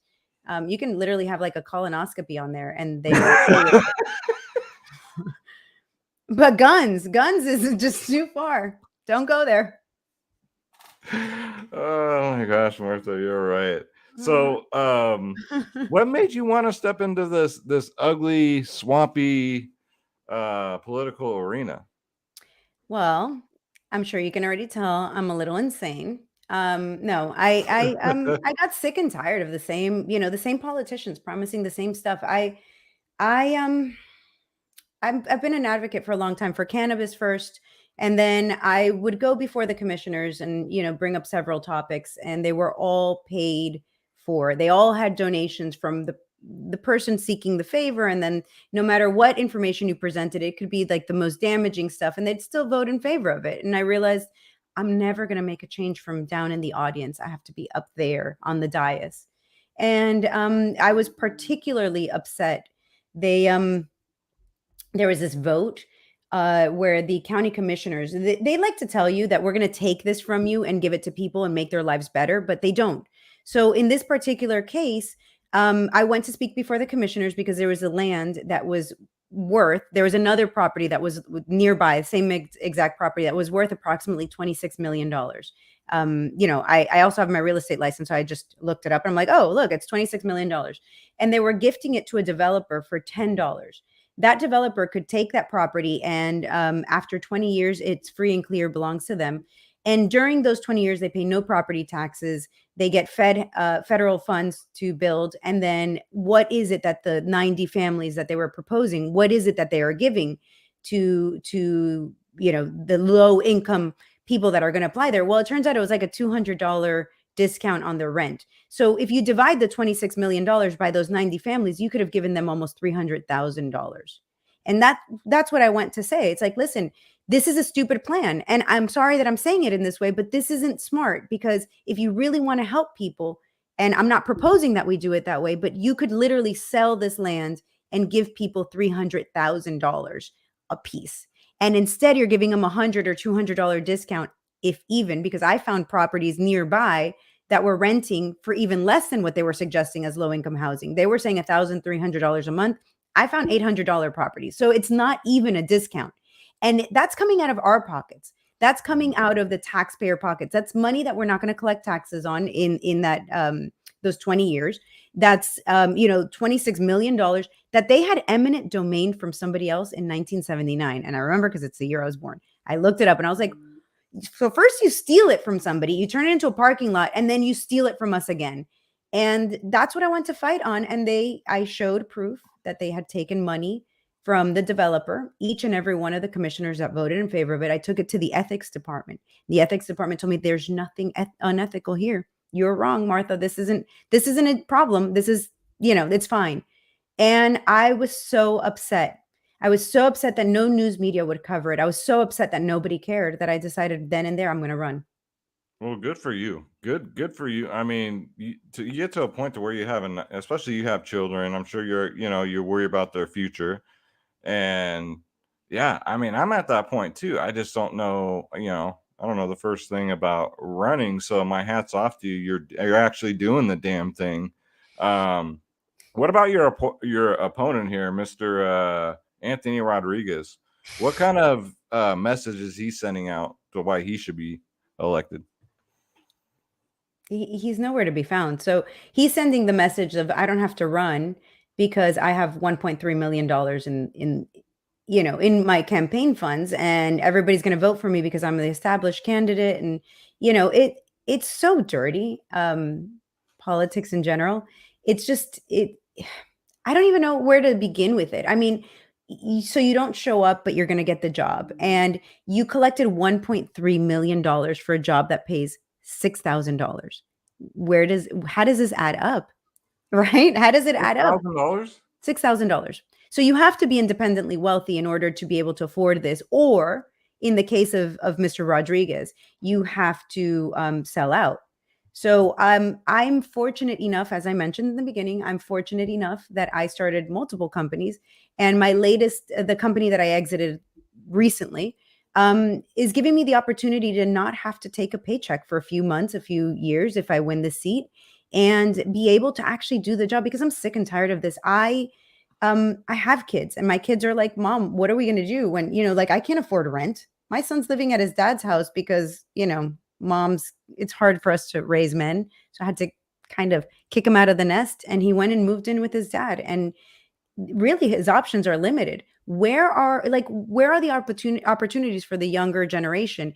You can literally have like a colonoscopy on there and they are okay with it. But guns is just too far. Don't go there. oh my gosh, Martha, you're right. Mhm. So, what made you want to step into this ugly, swampy, political arena? Well, I'm sure you can already tell I'm a little insane. No, I got sick and tired of the same, the same politicians promising the same stuff. I I've been an advocate for a long time for cannabis first, and then I would go before the commissioners and bring up several topics, and they were all paid for. They all had donations from the person seeking the favor, and then no matter what information you presented, it could be like the most damaging stuff, and they'd still vote in favor of it. And I realized I'm never going to make a change from down in the audience. I have to be up there on the dais, and I was particularly upset. They there was this vote where the county commissioners they like to tell you that we're going to take this from you and give it to people and make their lives better, but they don't. So in this particular case, I went to speak before the commissioners because there was a land that was there was another property that was nearby, same exact property that was worth approximately $26 million. I also have my real estate license, so I just looked it up and I'm like, oh, look, it's $26 million. And they were gifting it to a developer for $10. That developer could take that property and after 20 years, it's free and clear, belongs to them. And during those 20 years, they pay no property taxes. They get federal funds to build. And then what is it that the 90 families that they were proposing, what is it that they are giving to the low income people that are going to apply there. Well, it turns out it was like a $200 discount on their rent. So if you divide the $26 million by those 90 families, you could have given them almost $300,000. And that's what I want to say. It's like, listen, this is a stupid plan. And I'm sorry that I'm saying it in this way, but this isn't smart, because if you really want to help people, and I'm not proposing that we do it that way, but you could literally sell this land and give people $300,000 a piece. And instead you're giving them $100 or $200 discount, if even, because I found properties nearby that were renting for even less than what they were suggesting as low income housing. They were saying $1,300 a month. I found $800 properties. So it's not even a discount. And that's coming out of our pockets. That's coming out of the taxpayer pockets. That's money that we're not going to collect taxes on in that those 20 years. That's $26 million that they had eminent domain from somebody else in 1979. And I remember because it's the year I was born. I looked it up and I was like, so first you steal it from somebody, you turn it into a parking lot, and then you steal it from us again. And that's what I want to fight on. And I showed proof that they had taken money from the developer, each and every one of the commissioners that voted in favor of it. I took it to the ethics department. The ethics department told me there's nothing unethical here. You're wrong, Martha. This isn't a problem. This is, it's fine. And I was so upset. I was so upset that no news media would cover it. I was so upset that nobody cared that I decided then and there I'm going to run. Well, good for you. Good for you. I mean, you get to a point to where you have, especially you have children. I'm sure you worry about their future. And yeah, I mean, I'm at that point too. I just don't know, I don't know the first thing about running. So my hat's off to you. You're actually doing the damn thing. What about your opponent here, Mr. Anthony Rodriguez? What kind of message is he sending out to why he should be elected? He's nowhere to be found. So he's sending the message of, I don't have to run because I have $1.3 million in my campaign funds, and everybody's going to vote for me because I'm the established candidate. And, it's so dirty. Politics in general. It's just, I don't even know where to begin with it. I mean, so you don't show up, but you're going to get the job. And you collected $1.3 million for a job that pays $6,000. How does this add up? Right? How does it add up? $6,000? $6,000. So you have to be independently wealthy in order to be able to afford this. Or in the case of Mr. Rodriguez, you have to sell out. So I'm fortunate enough, as I mentioned in the beginning, I'm fortunate enough that I started multiple companies. And my latest, the company that I exited recently, is giving me the opportunity to not have to take a paycheck for a few months, a few years, if I win the seat, and be able to actually do the job, because I'm sick and tired of this. I have kids, and my kids are like, Mom, what are we going to do when, I can't afford rent. My son's living at his dad's house because, it's hard for us to raise men. So I had to kind of kick him out of the nest, and he went and moved in with his dad. And really his options are limited. Where are the opportunities for the younger generation?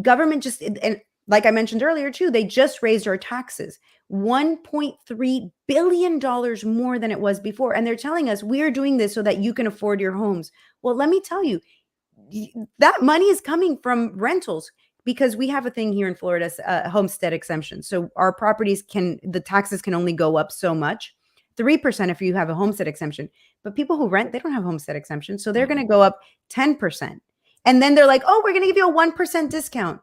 Government and like I mentioned earlier too, they just raised our taxes $1.3 billion more than it was before. And they're telling us we're doing this so that you can afford your homes. Well, let me tell you, that money is coming from rentals, because we have a thing here in Florida, homestead exemption. So our properties the taxes can only go up so much, 3% if you have a homestead exemption. But people who rent, they don't have homestead exemption. So they're going to go up 10%. And then they're like, oh, we're going to give you a 1% discount.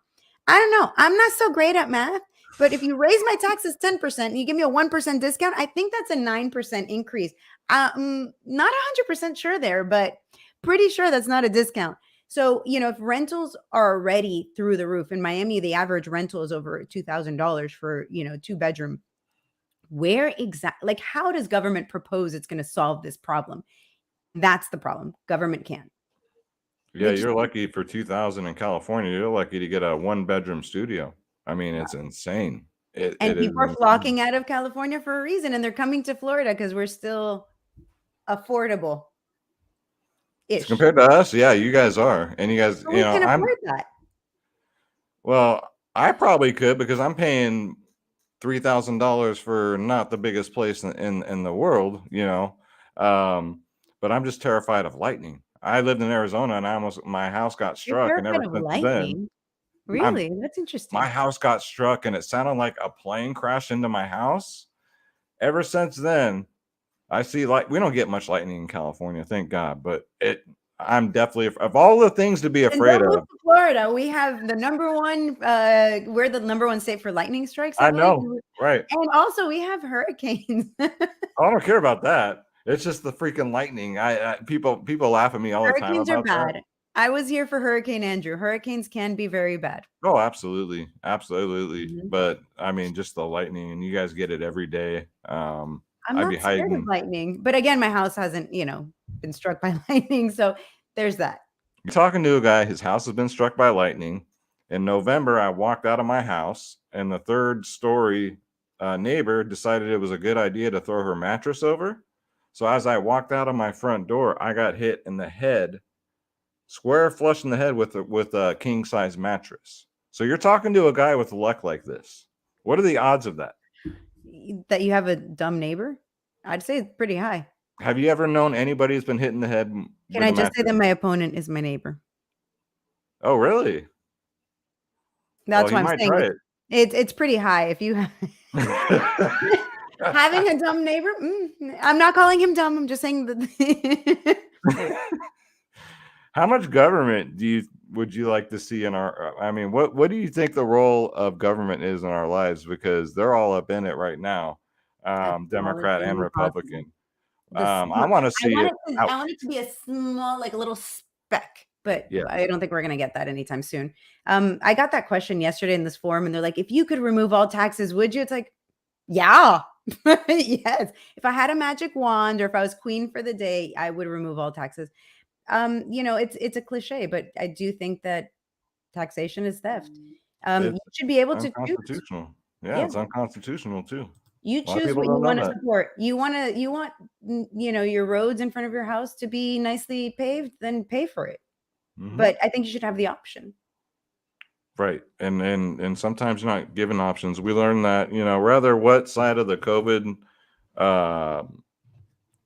I don't know. I'm not so great at math, but if you raise my taxes 10% and you give me a 1% discount, I think that's a 9% increase. Not 100% sure there, but pretty sure that's not a discount. So, if rentals are already through the roof in Miami, the average rental is over $2,000 for, 2-bedroom. Where exactly, how does government propose it's going to solve this problem? That's the problem. Government can't. Yeah, you're lucky for 2,000 in California. You're lucky to get a 1-bedroom studio. I mean, it's insane. And people are flocking out of California for a reason, and they're coming to Florida because we're still affordable. Compared to us, yeah, you guys are. And you guys, we can afford that. Well, I probably could, because I'm paying $3,000 for not the biggest place in the world, but I'm just terrified of lightning. I lived in Arizona, and my house got You're struck, and ever terrified of since then, lightning? I'm Really? That's my interesting. house got struck, and it sounded like a plane crashed into my house. Ever since then, I see we don't get much lightning in California, thank God, but I'm definitely of all the things to be And afraid don't move of. to Florida. We have the number one, we're the number one state for lightning strikes, I I believe. know, right? And also we have hurricanes. I don't care about that. It's just the freaking lightning. People laugh at me all the time Hurricanes are about that. bad. I was here for Hurricane Andrew. Hurricanes can be very bad. Oh, absolutely, absolutely. Mhm. But I mean, just the lightning, and you guys get it every day. I'm I'd be not scared of hiding. lightning, but again, my house hasn't, been struck by lightning, so there's that. You're talking to a guy, his house has been struck by lightning. In November, I walked out of my house, and the third story neighbor decided it was a good idea to throw her mattress over. So as I walked out of my front door, I got hit in the head, square flush in the head with a king size mattress. So you're talking to a guy with luck like this. What are the odds of that? That you have a dumb neighbor? I'd say it's pretty high. Have you ever known anybody who's been hit in the head Can with I a just say that mattress? my opponent is my neighbor? Oh, really? Well, That's he why I'm might saying try it. it's pretty high. If you having a dumb neighbor, I'm not calling him dumb. I'm just saying that. How much government would you like to see in our? I mean, what do you think the role of government is in our lives? Because they're all up in it right now, Democrat and Abolishing possible. Republican. I want to I see want it it to out. I want it to be a small, like a little speck, but Yeah, I don't think we're gonna get that anytime soon. I got that question yesterday in this forum, and they're like, "If you could remove all taxes, would you?" It's like, yeah. Yes. If I had a magic wand or if I was queen for the day, I would remove all taxes. It's a cliche, but I do think that taxation is theft. You it's should be able to choose. unconstitutional. Yeah, Yeah. it's unconstitutional too. You A lot of choose people what you don't know wanna that. support. You want, your roads in front of your house to be nicely paved, then pay for it. Hmm. But I think you should have the option. Right, and sometimes you're not given options. We learned that rather what side of the COVID. Uh,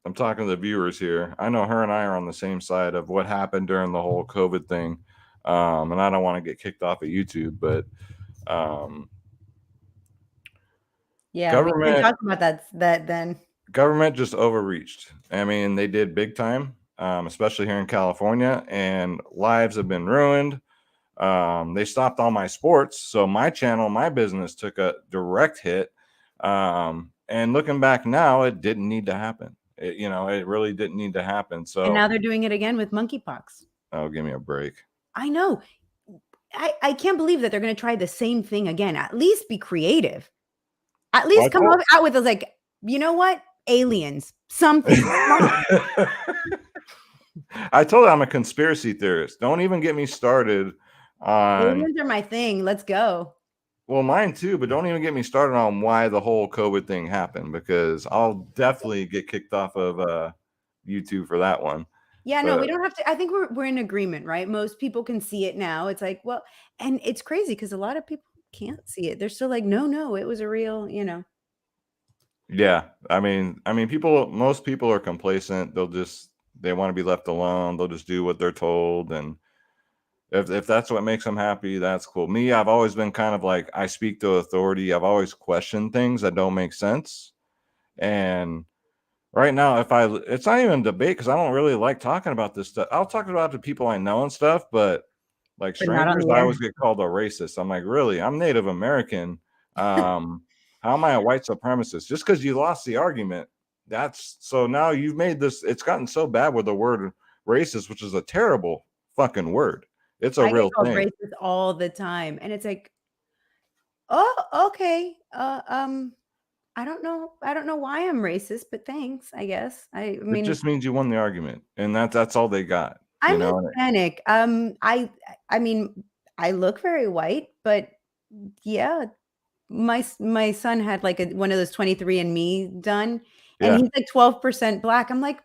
I'm talking to the viewers here. I know her and I are on the same side of what happened during the whole COVID thing, and I don't want to get kicked off of YouTube, but um, Yeah, we can government talk about that then. government just overreached. I mean, they did big time, especially here in California, and lives have been ruined. They stopped all my sports, so my channel, my business took a direct hit. And looking back now, it didn't need to happen. It really didn't need to happen. And So, now they're doing it again with monkeypox. oh, give me a break. I know. I can't believe that they're gonna try the same thing again. At least be creative. At Well, least come up out with those, like, "You know what? Aliens. Something. Come on." I told you I'm a conspiracy theorist. Don't even get me started on, Aliens are my thing. Let's go. well, mine too, but don't even get me started on why the whole COVID thing happened, because I'll definitely get kicked off of YouTube for that one. Yeah, no, we But don't have to. I think we're in agreement, right? Most people can see it now. It's like, well, and it's crazy because a lot of people can't see it. They're still like, "No, no, it was a real." yeah, I mean, most people are complacent. They want to be left alone. They'll just do what they're told, and if that's what makes them happy, that's cool. Me, I've always been kind of like, I speak to authority. I've always questioned things that don't make sense. And right now, it's not even a debate because I don't really like talking about this stuff. I'll talk about it to people I know and stuff, but like But not on strangers, the I air. always get called a racist. I'm like, really? I'm Native American. How am I a white supremacist? Just because you lost the argument, that's so now you've made this. It's gotten so bad with the word racist, which is a terrible fucking word. It's a I get real called thing. racist all the time, and it's like, "Oh, okay. I don't know why I'm racist, but thanks, I guess." I It mean, just means you won the argument, and that's all they got. You I'm know. Hispanic. I mean, I look very white, but yeah, my son had like one of those 23andMe done, and Yeah. he's like 12% black. I'm like,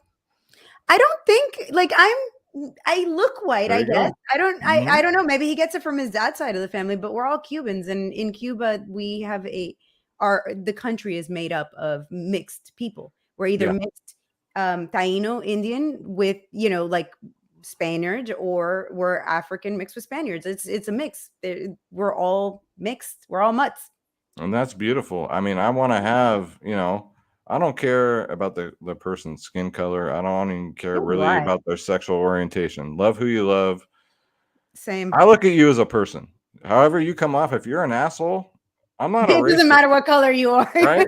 I don't think like I look white, There I you guess. go. I don't know. Maybe he gets it from his dad's side of the family, but we're all Cubans, and in Cuba we have the country is made up of mixed people. We're either Yeah. mixed Taino Indian with like Spaniard or we're African mixed with Spaniards. It's a mix. We're all mixed. We're all mutts. And that's beautiful. I mean, I want to have, I don't care about the person's skin color. I don't even care really Right. about their sexual orientation. Love who you love. Same. I look at you as a person. However you come off, if you're an asshole, I'm not a It doesn't racist, matter what color you are. right?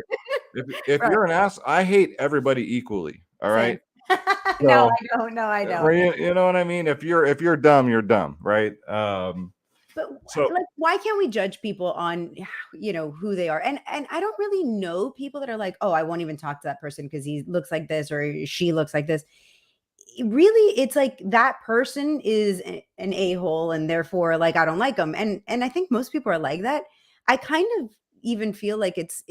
If Right. you're an ass, I hate everybody equally. All right. No, So, I don't. No, I don't. you know what I mean? If you're dumb, you're dumb, right? But So like, why can't we judge people on, who they are? And I don't really know people that are like, oh, I won't even talk to that person because he looks like this or she looks like this. Really, it's like that person is an a-hole, and therefore, like, I don't like them. And I think most people are like that. I kind of even feel like it's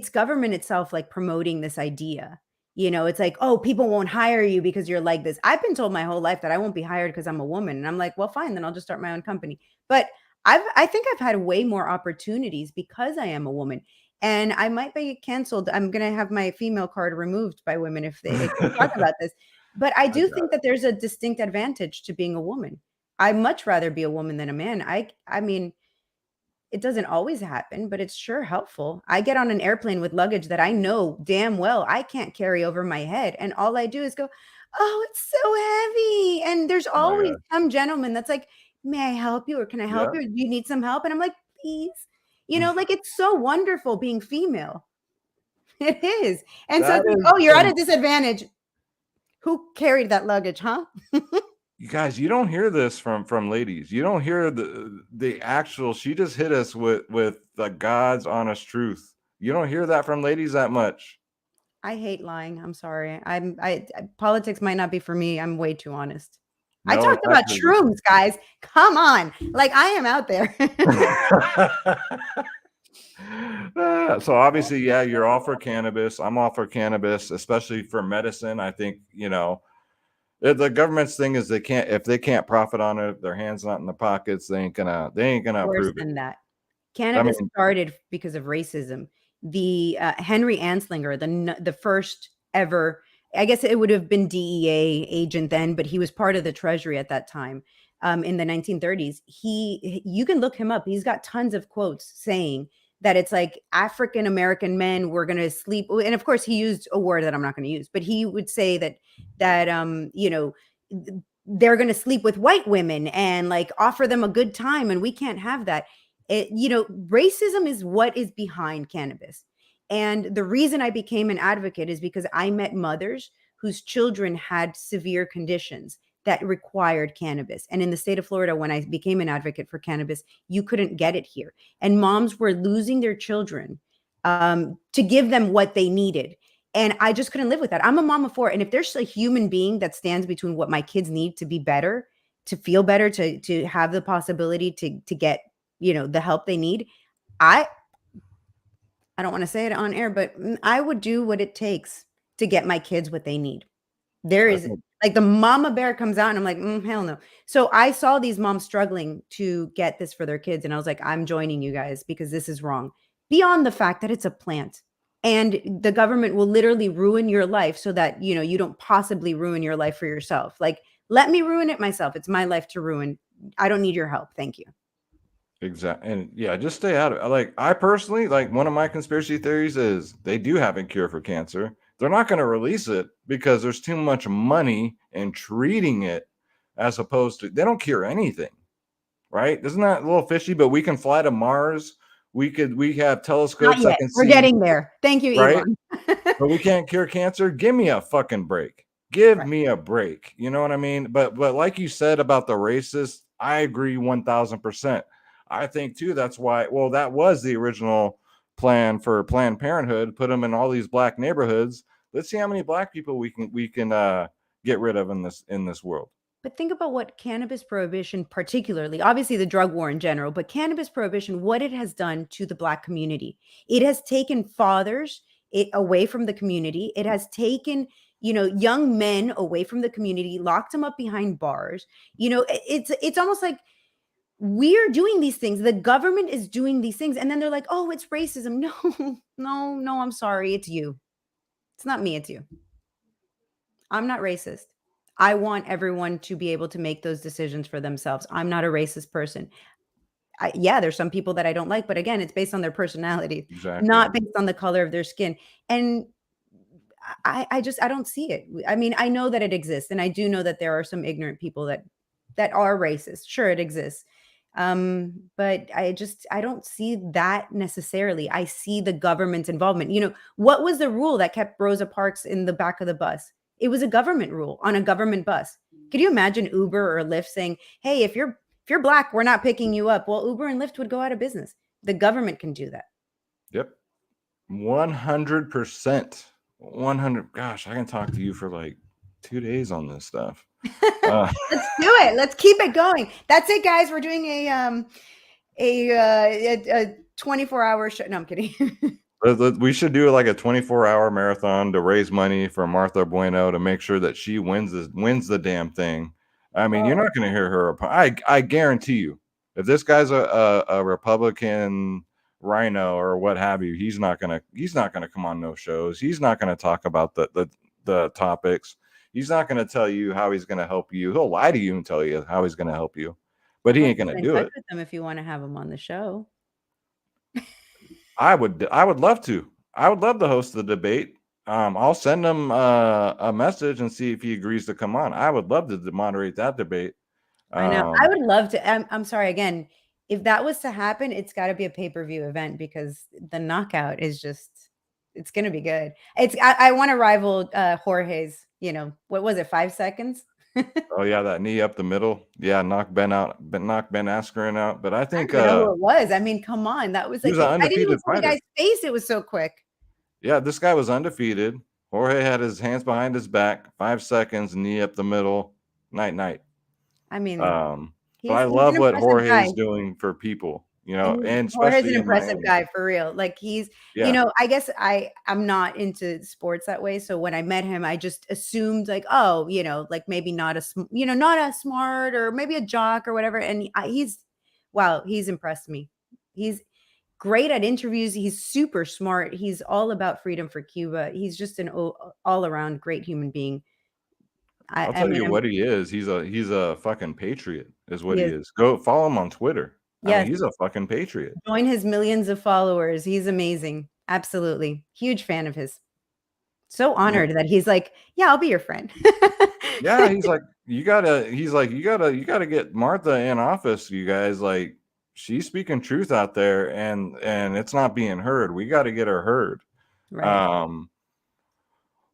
government itself like promoting this idea. It's like, oh, people won't hire you because you're like this. I've been told my whole life that I won't be hired because I'm a woman. And I'm like, well, fine, then I'll just start my own company. But I think I've had way more opportunities because I am a woman. And I might be canceled. I'm gonna have my female card removed by women if they keep talk about this. But I I do got think that there's a distinct advantage to being a woman. I'd much rather be a woman than a man. I mean, it doesn't always happen, but it's sure helpful. I get on an airplane with luggage that I know damn well I can't carry over my head, and all I do is go, "Oh, it's so heavy." And there's Oh my always God. some gentleman that's like, "May I help you?" or "Can I help Yeah. you? Do you need some help?" And I'm like, "Please." Like, it's so wonderful being female. It is. And so That it's like, is, "Oh, you're at a disadvantage." Who carried that luggage, huh? you guys, you don't hear this from ladies. You don't hear the actual. She just hit us with the God's honest truth. You don't hear that from ladies that much. I hate lying. I'm sorry. Politics might not be for me. I'm way too honest. I No, talked it's about actually shrooms, guys. Come on. Like, I am out there. So obviously, yeah, you're all for cannabis. I'm all for cannabis, especially for medicine. I think the government's thing is if they can't profit on it, their hands not in the pockets, they ain't gonna Worse approve it. than that. I Cannabis mean, started because of racism. The Henry Anslinger, the first ever, I guess it would have been DEA agent then, but he was part of the Treasury at that time. In the 1930s, you can look him up. He's got tons of quotes saying that it's like African American men were going to sleep, and of course he used a word that I'm not going to use, but he would say that they're going to sleep with white women and like offer them a good time, and we can't have that. Racism is what is behind cannabis. And the reason I became an advocate is because I met mothers whose children had severe conditions that required cannabis. And in the state of Florida, when I became an advocate for cannabis, you couldn't get it here. And moms were losing their children to give them what they needed. And I just couldn't live with that. I'm a mom of four. And if there's a human being that stands between what my kids need to be better, to feel better, to have the possibility to get the help they need, I don't want to say it on air, but I would do what it takes to get my kids what they need. There I is think like the mama bear comes out and I'm like, hell no. So I saw these moms struggling to get this for their kids. And I was like, I'm joining you guys because this is wrong. Beyond the fact that it's a plant and the government will literally ruin your life so that, you don't possibly ruin your life for yourself. Like, let me ruin it myself. It's my life to ruin. I don't need your help. Thank you. exactly, and yeah, just stay out of it. Like I personally, like one of my conspiracy theories is they do have a cure for cancer. They're not going to release it because there's too much money in treating it, as opposed to they don't cure anything. Right? Isn't that a little fishy? But we can fly to Mars. We have Not telescopes that yet. can We're see, getting there. Thank you, right? Elon. But we can't cure cancer. Give me a fucking break. Give Right. me a break. You know what I mean? But like you said about the racist, I agree 1000%. I think too that's why, well, that was the original plan for Planned Parenthood, put them in all these black neighborhoods. Let's see how many black people we can get rid of in this world. But think about what cannabis prohibition, particularly, obviously the drug war in general, but cannabis prohibition, what it has done to the Black community. It has taken fathers away from the community. It has taken, young men away from the community, locked them up behind bars. It's almost like we're doing these things. The government is doing these things. And then they're like, oh, it's racism. No, no, I'm sorry. It's you. It's not me. It's you. I'm not racist. I want everyone to be able to make those decisions for themselves. I'm not a racist person. Yeah, there's some people that I don't like, but again, it's based on their personality, Exactly. not based on the color of their skin. And I don't see it. I mean, I know that it exists, and I do know that there are some ignorant people that are racist. Sure, it exists. But I don't see that necessarily. I see the government's involvement. What was the rule that kept Rosa Parks in the back of the bus? It was a government rule on a government bus. Could you imagine Uber or Lyft saying, "Hey, if you're black, we're not picking you up"? Well, Uber and Lyft would go out of business. The government can do that. Yep. 100%. 100. Gosh, I can talk to you for like 2 days on this stuff. Let's do it. Let's keep it going. That's it, guys. We're doing a 24-hour show. No, I'm kidding. We should do like a 24-hour marathon to raise money for Martha Bueno to make sure that she wins the damn thing. I mean, you're not going to hear her. I guarantee you, if this guy's a Republican rhino or what have you, he's not gonna come on no shows. He's not gonna talk about the topics. He's not gonna tell you how he's gonna help you. He'll lie to you and tell you how he's gonna help you, but he ain't gonna Get in do touch it. with them if you want to have them on the show. I would love to. I would love to host the debate. I'll send him a message and see if he agrees to come on. I would love to moderate that debate. I know. I would love to. I'm sorry again. If that was to happen, it's got to be a pay-per-view event because the knockout is it's going to be good. I want to rival Jorge's, what was it? 5 seconds. Oh yeah, that knee up the middle. Yeah, knock Ben Askren out. But I I think don't know who it was. I mean, come on. That was he like, was an I didn't even undefeated see the fighter. guy's face. It was so quick. Yeah, this guy was undefeated. Jorge had his hands behind his back, 5 seconds, knee up the middle, night. I mean, But I love what Jorge is doing for people, and Jorge's especially an in impressive Miami. guy for real. Like I guess I'm not into sports that way. So when I met him, I just assumed like, oh, like maybe not not a smart or maybe a jock or whatever. And he's impressed me. He's great at interviews. He's super smart. He's all about freedom for Cuba. He's just an all around great human being. I'll tell you what he is. He's a fucking patriot, is what he is. is. Go follow him on Twitter. Yes. I mean, he's a fucking patriot. Join his millions of followers. He's amazing. Absolutely. Huge fan of his. So honored that he's like, yeah, I'll be your friend. Yeah, he's like, you gotta get Martha in office, you guys. Like, she's speaking truth out there and it's not being heard. We got to get her heard. Right.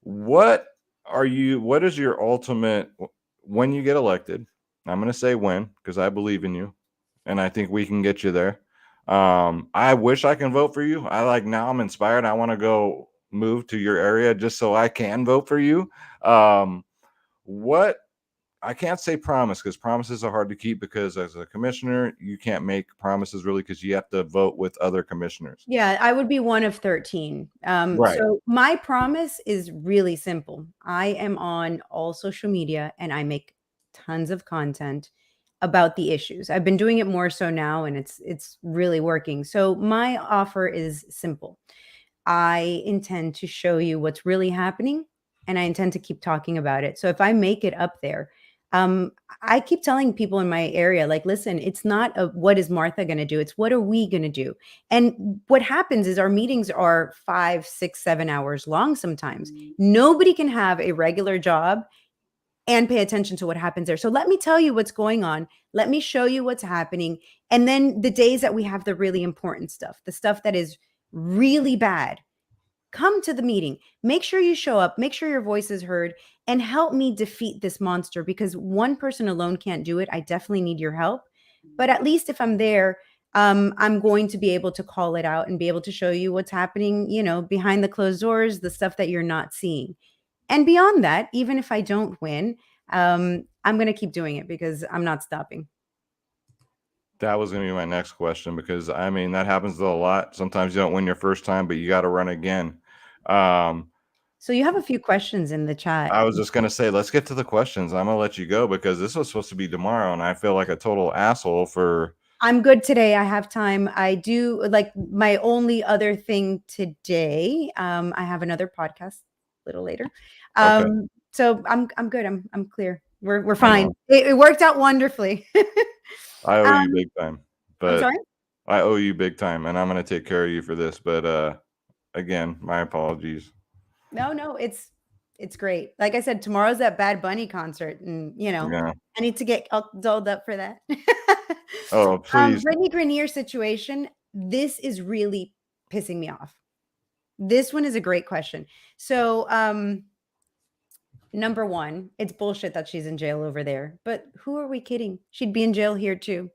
What is your ultimate when you get elected? I'm going to say when, because I believe in you and I think we can get you there. I wish I can vote for you. Now I'm inspired. I want to go move to your area just so I can vote for you. What I can't say promise because promises are hard to keep because as a commissioner, you can't make promises really because you have to vote with other commissioners. Yeah, I would be one of 13. Right. So my promise is really simple. I am on all social media and I make tons of content about the issues. I've been doing it more so now and it's really working. So my offer is simple. I intend to show you what's really happening and I intend to keep talking about it. So if I make it up there, I keep telling people in my area, like, listen, it's not what is Martha going to do? It's what are we going to do? And what happens is our meetings are 5, 6, 7 hours long sometimes. Nobody can have a regular job and pay attention to what happens there. So let me tell you what's going on. Let me show you what's happening. And then the days that we have the really important stuff, the stuff that is really bad, come to the meeting. Make sure you show up. Make sure your voice is heard and help me defeat this monster because one person alone can't do it. I definitely need your help. But at least if I'm there, I'm going to be able to call it out and be able to show you what's happening, behind the closed doors, the stuff that you're not seeing. And beyond that, even if I don't win, I'm going to keep doing it because I'm not stopping. That was going to be my next question because I mean, that happens a lot. Sometimes you don't win your first time, but you got to run again. So you have a few questions in the chat. I was just going to say, let's get to the questions. I'm going to let you go because this was supposed to be tomorrow and I feel like a total asshole for. I'm good today. I have time. I do like my only other thing today. I have another podcast a little later. Okay. So I'm good. I'm clear. We're fine. It worked out wonderfully. I owe you big time, I'm but sorry. I owe you big time, and I'm gonna take care of you for this. But again, my apologies. No, it's great. Like I said, tomorrow's that Bad Bunny concert, and Yeah. I need to get all dolled up for that. Oh, please. Brittney Griner situation. This is really pissing me off. This one is a great question. So, number one, it's bullshit that she's in jail over there. But who are we kidding? She'd be in jail here too.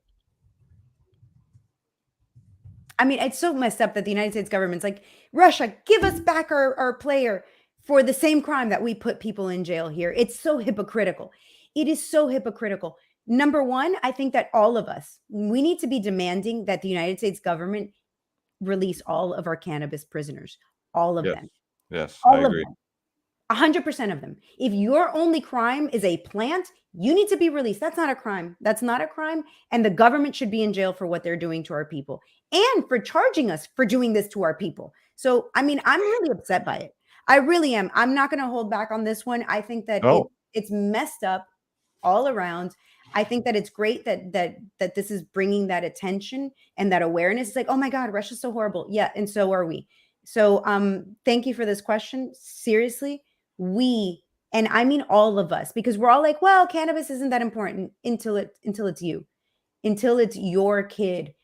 I mean, it's so messed up that the United States government's like, Russia, give us back our player for the same crime that we put people in jail here. It's so hypocritical. It is so hypocritical. Number one, I think that all of us, we need to be demanding that the United States government release all of our cannabis prisoners, all of Yes. them. Yes, All I of agree. them. 100% of them. If your only crime is a plant, you need to be released. That's not a crime. That's not a crime. And the government should be in jail for what they're doing to our people and for charging us for doing this to our people. So, I mean, I'm really upset by it. I really am. I'm not going to hold back on this one. I think that it's messed up all around. I think that it's great that this is bringing that attention and that awareness. It's like, oh my God, Russia's so horrible. Yeah, and so are we. So, thank you for this question. Seriously, and I mean all of us, because we're all like, well, cannabis isn't that important until it's you, until it's your kid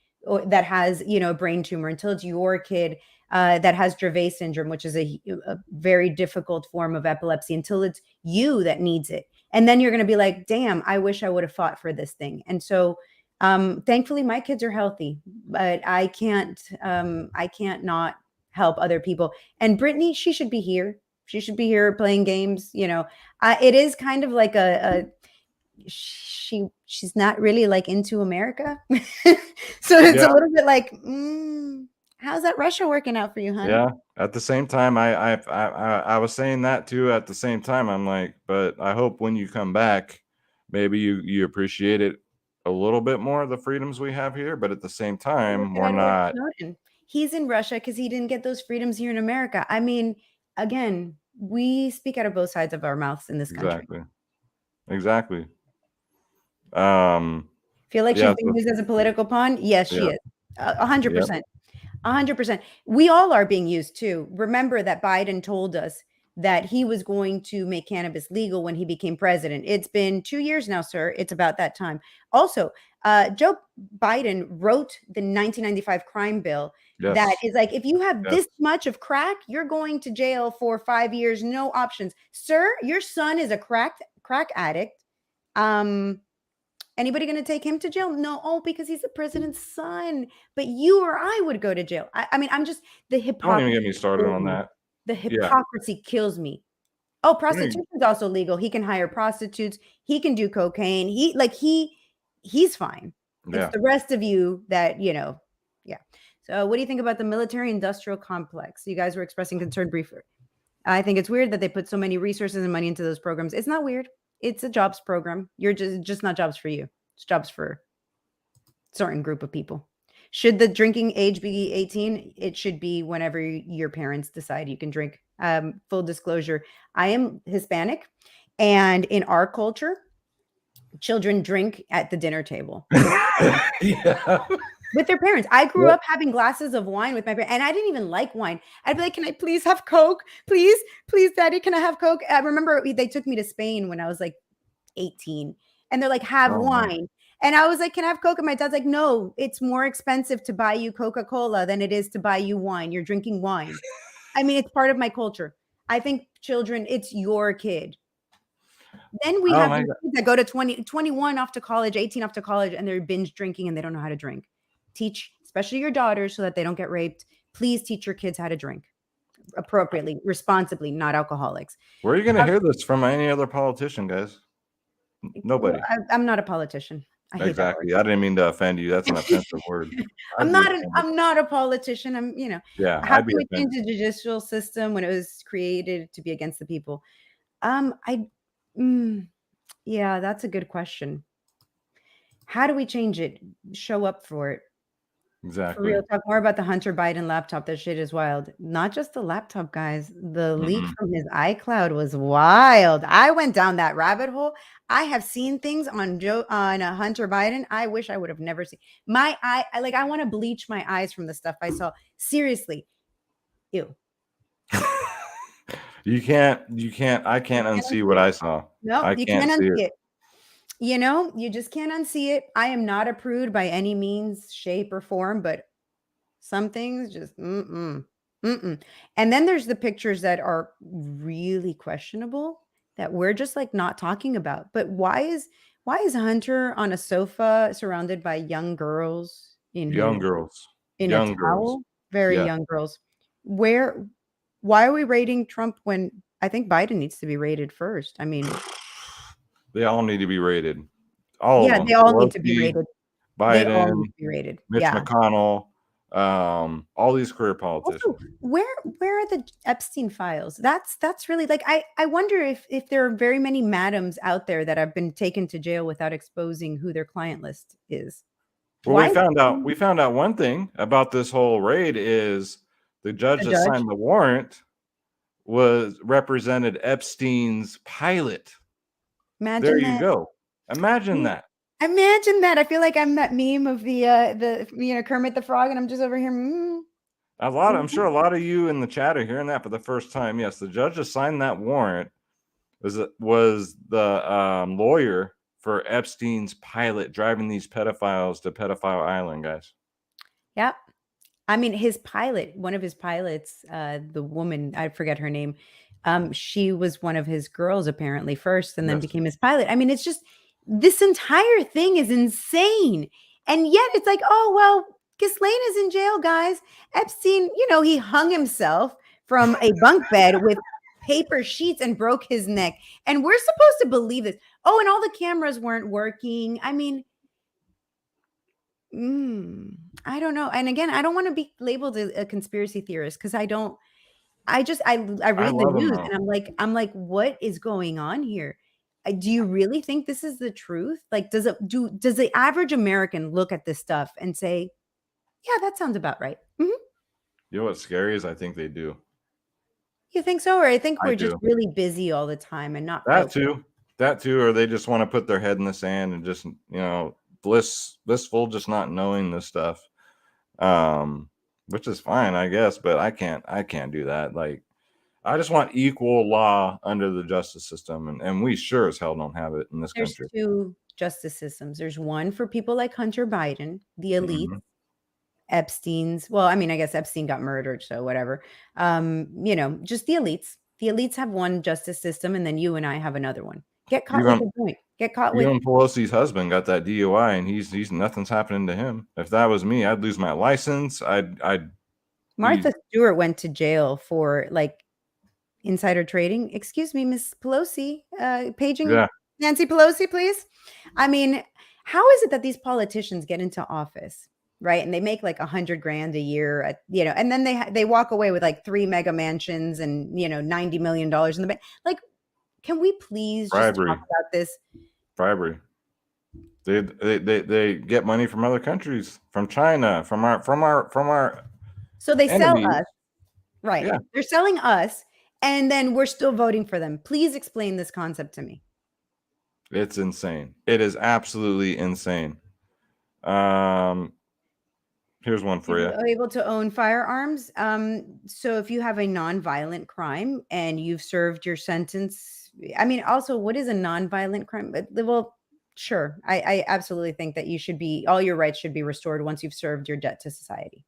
that has a brain tumor, until it's your kid that has Dravet syndrome, which is a very difficult form of epilepsy, until it's you that needs it. And then you're going to be like, damn, I wish I would have fought for this thing. And so thankfully my kids are healthy, but I can't not help other people. And Brittney, she should be here. She should be here playing games. It is kind of like she's not really like into America. So it's a little bit like, how's that Russia working out for you, honey? Yeah. At the same time, I was saying that too. At the same time, I'm like, but I hope when you come back, maybe you appreciate it a little bit more, the freedoms we have here. But at the same time, we're not. He's in Russia because he didn't get those freedoms here in America. I mean, again, we speak out of both sides of our mouths in this country. Exactly. Feel like she's being used as a political pawn? Yes, she is. 100%. 100%. We all are being used too. Remember that Biden told us that he was going to make cannabis legal when he became president. It's been 2 years now, sir. It's about that time. Also, Joe Biden wrote the 1995 crime bill that is like, if you have this much of crack, you're going to jail for 5 years, no options. Sir, your son is a crack addict. Anybody going to take him to jail? No, because he's the president's son. But you or I would go to jail. I mean, I'm just the hypocrisy. Don't even get me started on that. The hypocrisy kills me. Oh, prostitution is also legal. He can hire prostitutes. He can do cocaine. He's fine. It's the rest of you that, yeah. So what do you think about the military industrial complex? You guys were expressing concern briefly. I think it's weird that they put so many resources and money into those programs. It's not weird. It's a jobs program. You're just not jobs for you. It's jobs for a certain group of people. Should the drinking age be 18? It should be whenever your parents decide you can drink. Full disclosure, I am Hispanic, and in our culture, children drink at the dinner table. With their parents. I grew up having glasses of wine with my parents, and I didn't even like wine. I'd be like, can I please have Coke? Please, Daddy, can I have Coke? I remember they took me to Spain when I was like 18, and they're like, have wine. And I was like, can I have Coke? And my dad's like, no, it's more expensive to buy you Coca-Cola than it is to buy you wine. You're drinking wine. I mean, it's part of my culture. I think children, it's your kid. Then we have kids that go to 21 off to college, 18 off to college, and they're binge drinking and they don't know how to drink. Teach, especially your daughters, so that they don't get raped. Please teach your kids how to drink appropriately, responsibly, not alcoholics. Where are you going to hear this from any other politician, guys? Nobody. I'm not a politician. I hate exactly. I didn't mean to offend you. That's an offensive word. I'm not a politician. How do we change the judicial system when it was created to be against the people? Yeah, that's a good question. How do we change it? Show up for it. For Exactly. real, talk more about the Hunter Biden laptop. That shit is wild. Not just the laptop, guys. The leak Mm-mm. from his iCloud was wild. I went down that rabbit hole. I have seen things on Hunter Biden. I wish I would have never seen. My eye, I want to bleach my eyes from the stuff I saw. Seriously, ew. I can't You unsee can't what unsee it. I saw. No, I you can't can't see unsee it. it. You just can't unsee it. I am not a prude by any means, shape, or form, but some things just mm-mm, mm-mm. And then there's the pictures that are really questionable that we're just like not talking about. But why is Hunter on a sofa surrounded by young girls Young girls. in a Young girls. towel? Very Yes. young girls. Where why are we rating Trump when I think Biden needs to be rated first? I mean, They all need to be rated. All of yeah, them. they all need to be Pelosi, rated. They all need Biden, to be rated. Mitch Yeah. McConnell, all these career Also, politicians. where are the Epstein files? That's really like I wonder if there are very many madams out there that have been taken to jail without exposing who their client list is. Well, Why we found out one thing about this whole raid is the judge the that judge? signed the warrant was represented Epstein's pilot. There Imagine you that. go. Imagine that. Imagine that. I feel like I'm that meme of the Kermit the Frog, and I'm just over here. I'm sure a lot of you in the chat are hearing that for the first time. Yes, the judge that signed that warrant was the lawyer for Epstein's pilot driving these pedophiles to Pedophile Island, guys. Yep. I mean, his pilot, one of his pilots, the woman, I forget her name. She was one of his girls apparently first and then Yes. became his pilot. I mean, it's just this entire thing is insane. And yet it's like, oh, well, Ghislaine is in jail, guys. Epstein, he hung himself from a bunk bed with paper sheets and broke his neck. And we're supposed to believe this. Oh, and all the cameras weren't working. I mean, I don't know. And again, I don't want to be labeled a conspiracy theorist because I don't. I I read the love him news though. and I'm like, what is going on here? Do you really think this is the truth? Like, does the average American look at this stuff and say, yeah, that sounds about right? You know what's scary is I think they do. You think so? Or I think I we're just do. really busy all the time and not That focused. too. That too, or they just want to put their head in the sand and just blissful, just not knowing this stuff. Which is fine, I guess, but I can't do that. Like, I just want equal law under the justice system, and we sure as hell don't have it in this There's country. two justice systems. There's one for people like Hunter Biden, the elite, Mhm. Epstein's. Well, I mean, I guess Epstein got murdered, so whatever. Just the elites. The elites have one justice system, and then you and I have another one. Get caught with Even a joint. Get caught with. even Pelosi's husband got that DUI, and he's nothing's happening to him. If that was me, I'd lose my license. I'd be Martha Stewart went to jail for like insider trading. Excuse me, Miss Pelosi, paging yeah. Nancy Pelosi, please. I mean, how is it that these politicians get into office, right? And they make like $100,000 a year, and then they walk away with like 3 mega mansions and $90 million in the bank. Like, can we please just talk Bribery. about this? Bribery. They get money from other countries, from China, from our So they sell enemies. us, right? Yeah. They're selling us, and then we're still voting for them. Please explain this concept to me. It's insane. It is absolutely insane. Here's one for you. Able to own firearms. So if you have a non-violent crime and you've served your sentence, I mean, also, what is a non-violent crime? Well, sure. I absolutely think that all your rights should be restored once you've served your debt to society.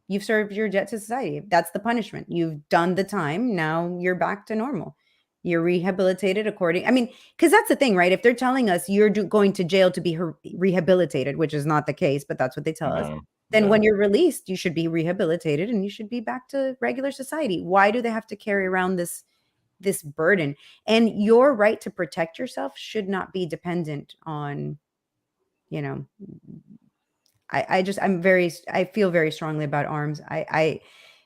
You've served your debt to society. That's the punishment. You've done the time. Now you're back to normal. You're rehabilitated because that's the thing, right? If they're telling us you're going to jail to be rehabilitated, which is not the case, but that's what they tell us. Then when you're released, you should be rehabilitated and you should be back to regular society. Why do they have to carry around this burden? And your right to protect yourself should not be dependent on, I feel very strongly about arms.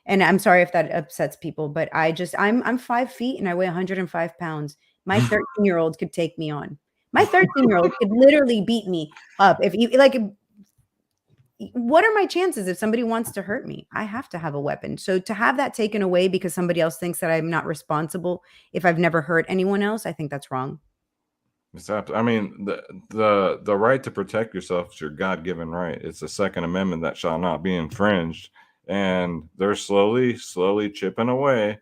And I'm sorry if that upsets people, but I'm 5 feet and I weigh 105 pounds. My 13-year-old could take me on. My 13-year-old could literally beat me up if you like. what are my chances if somebody wants to hurt me? I have to have a weapon. So to have that taken away because somebody else thinks that I'm not responsible if I've never hurt anyone else, I think that's wrong. I mean, the right to protect yourself is your God-given right. It's the Second Amendment that shall not be infringed. And they're slowly chipping away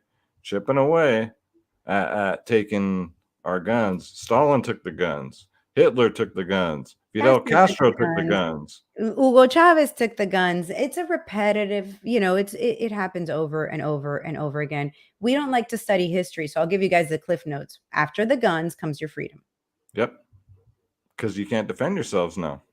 at taking our guns. Stalin took the guns. Hitler took the guns. Fidel Castro took the guns. Hugo Chavez took the guns. It's a repetitive, it happens over and over and over again. We don't like to study history, so I'll give you guys the cliff notes. After the guns comes your freedom. Yep. Because you can't defend yourselves now.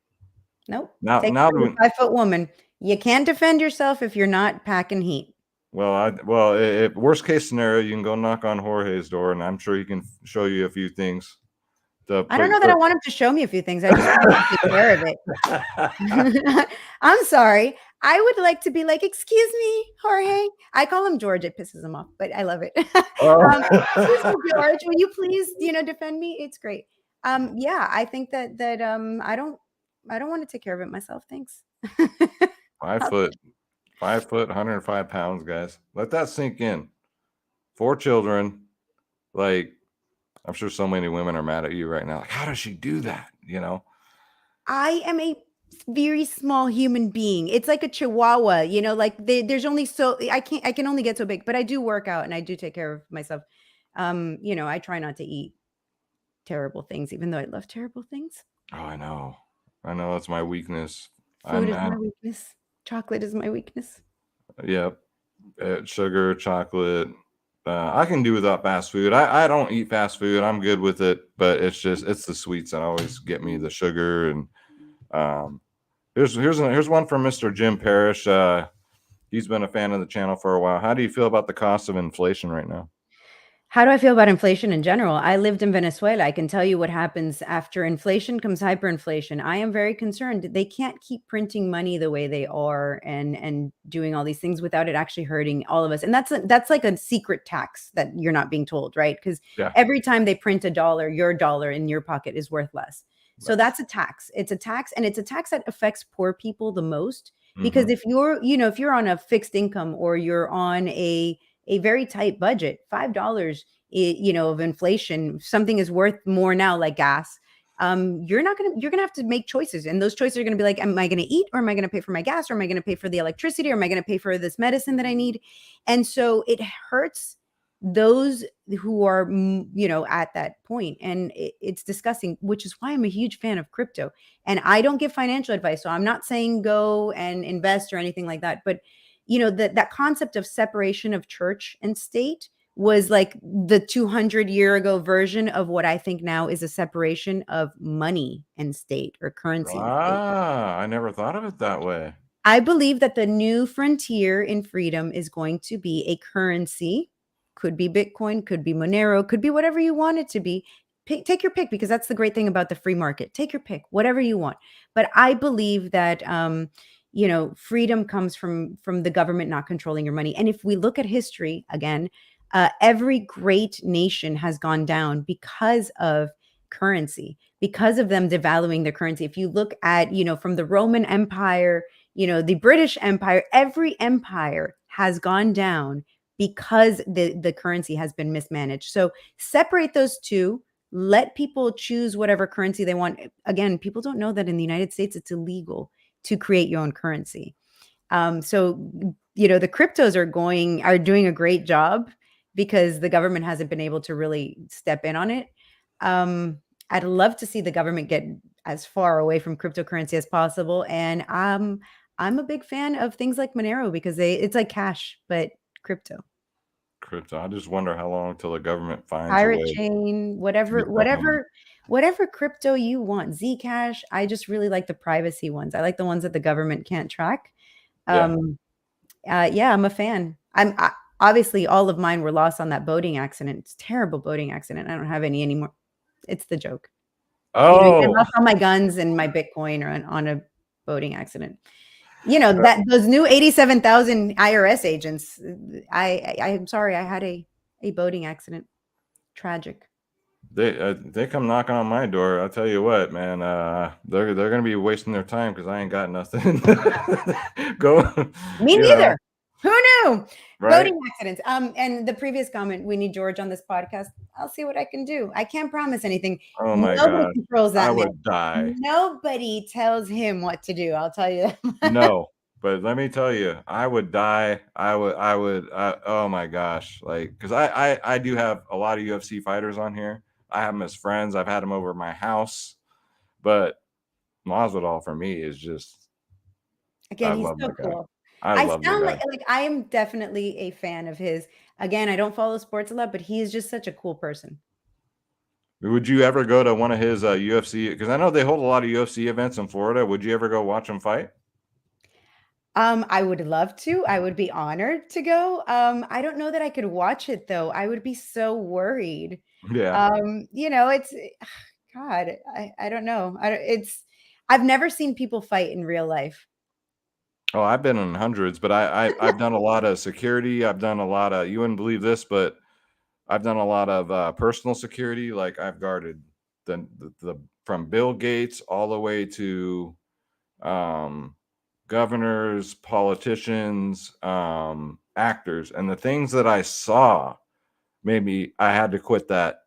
Nope. Now, a 5-foot woman. You can't defend yourself if you're not packing heat. Well, if worst case scenario, you can go knock on Jorge's door, and I'm sure he can show you a few things. I don't know that I want him to show me a few things. I just want him to take care of it. I'm sorry. I would like to be like, excuse me, Jorge. I call him George. It pisses him off, but I love it. Excuse me, George, will you please, defend me? It's great. Yeah, I think that I don't want to take care of it myself. Thanks. 5 foot, 105 pounds, guys. Let that sink in. 4 children. Like, I'm sure so many women are mad at you right now. Like, how does she do that? I am a very small human being. It's like a chihuahua, like there's only I can only get so big, but I do work out and I do take care of myself. I try not to eat terrible things, even though I love terrible things. Oh, I know. That's my weakness. Food is my weakness. Chocolate is my weakness. Yep. Sugar, chocolate. I can do without fast food. I don't eat fast food. I'm good with it, but it's the sweets that always get me, the sugar. And here's one from Mr. Jim Parrish. He's been a fan of the channel for a while. How do you feel about the cost of inflation right now? How do I feel about inflation in general? I lived in Venezuela. I can tell you what happens after inflation comes hyperinflation. I am very concerned. They can't keep printing money the way they are and doing all these things without it actually hurting all of us. And that's like a secret tax that you're not being told, right? Because every time they print $1, your dollar in your pocket is worth less. So that's a tax. It's a tax, and it's a tax that affects poor people the most. Because if you're on a fixed income or you're on a very tight budget, $5, of inflation, something is worth more now, like gas. You're going to have to make choices. And those choices are going to be like, am I going to eat, or am I going to pay for my gas, or am I going to pay for the electricity, or am I going to pay for this medicine that I need? And so it hurts those who are, at that point. And it's disgusting, which is why I'm a huge fan of crypto. And I don't give financial advice. So I'm not saying go and invest or anything like that. But that concept of separation of church and state was like the 200-year ago version of what I think now is a separation of money and state, or currency. I never thought of it that way. I believe that the new frontier in freedom is going to be a currency. Could be Bitcoin, could be Monero, could be whatever you want it to be. Take your pick, because that's the great thing about the free market. Take your pick, whatever you want. But I believe that freedom comes from the government not controlling your money. And if we look at history again, every great nation has gone down because of currency, because of them devaluing their currency. If you look at, from the Roman Empire, the British Empire, every empire has gone down because the currency has been mismanaged. So separate those two. Let people choose whatever currency they want. Again, people don't know that in the United States, it's illegal to create your own currency. So, the cryptos are doing a great job because the government hasn't been able to really step in on it. I'd love to see the government get as far away from cryptocurrency as possible. And I'm a big fan of things like Monero because it's like cash, but crypto. I just wonder how long till the government finds Pirate a way. Chain, whatever crypto you want. Zcash. I just really like the privacy ones. I like the ones that the government can't track. I'm a fan. Obviously all of mine were lost on that boating accident. It's a terrible boating accident. I don't have any anymore. It's the joke. I lost all my guns and my Bitcoin on a boating accident. That those new 87,000 IRS agents. I'm sorry, I had a boating accident. Tragic. They come knocking on my door. I'll tell you what, man. They're gonna be wasting their time because I ain't got nothing. Go, Me you know, neither. Who knew? right? Voting accidents. And the previous comment, we need George on this podcast. I'll see what I can do. I can't promise anything. Oh my Nobody God, controls I that man. would die. Nobody tells him what to do. I'll tell you that. No, but let me tell you, I would die. Oh my gosh, like, because I do have a lot of UFC fighters on here. I have them as friends. I've had them over at my house, but Masvidal for me is just, I Again, he's love so that guy. cool. I I love the sound guy. like I am definitely a fan of his. Again, I don't follow sports a lot, but he is just such a cool person. Would you ever go to one of his UFC? Because I know they hold a lot of UFC events in Florida. Would you ever go watch him fight? I would love to. I would be honored to go. I don't know that I could watch it though. I would be so worried. Yeah. It's God, I don't know. I've never seen people fight in real life. Oh, I've been in hundreds, but I've done a lot of security. I've done a lot of, you wouldn't believe this, but I've done a lot of personal security. Like I've guarded the from Bill Gates all the way to um, governors, politicians, actors, and the things that I saw made me. I had to quit that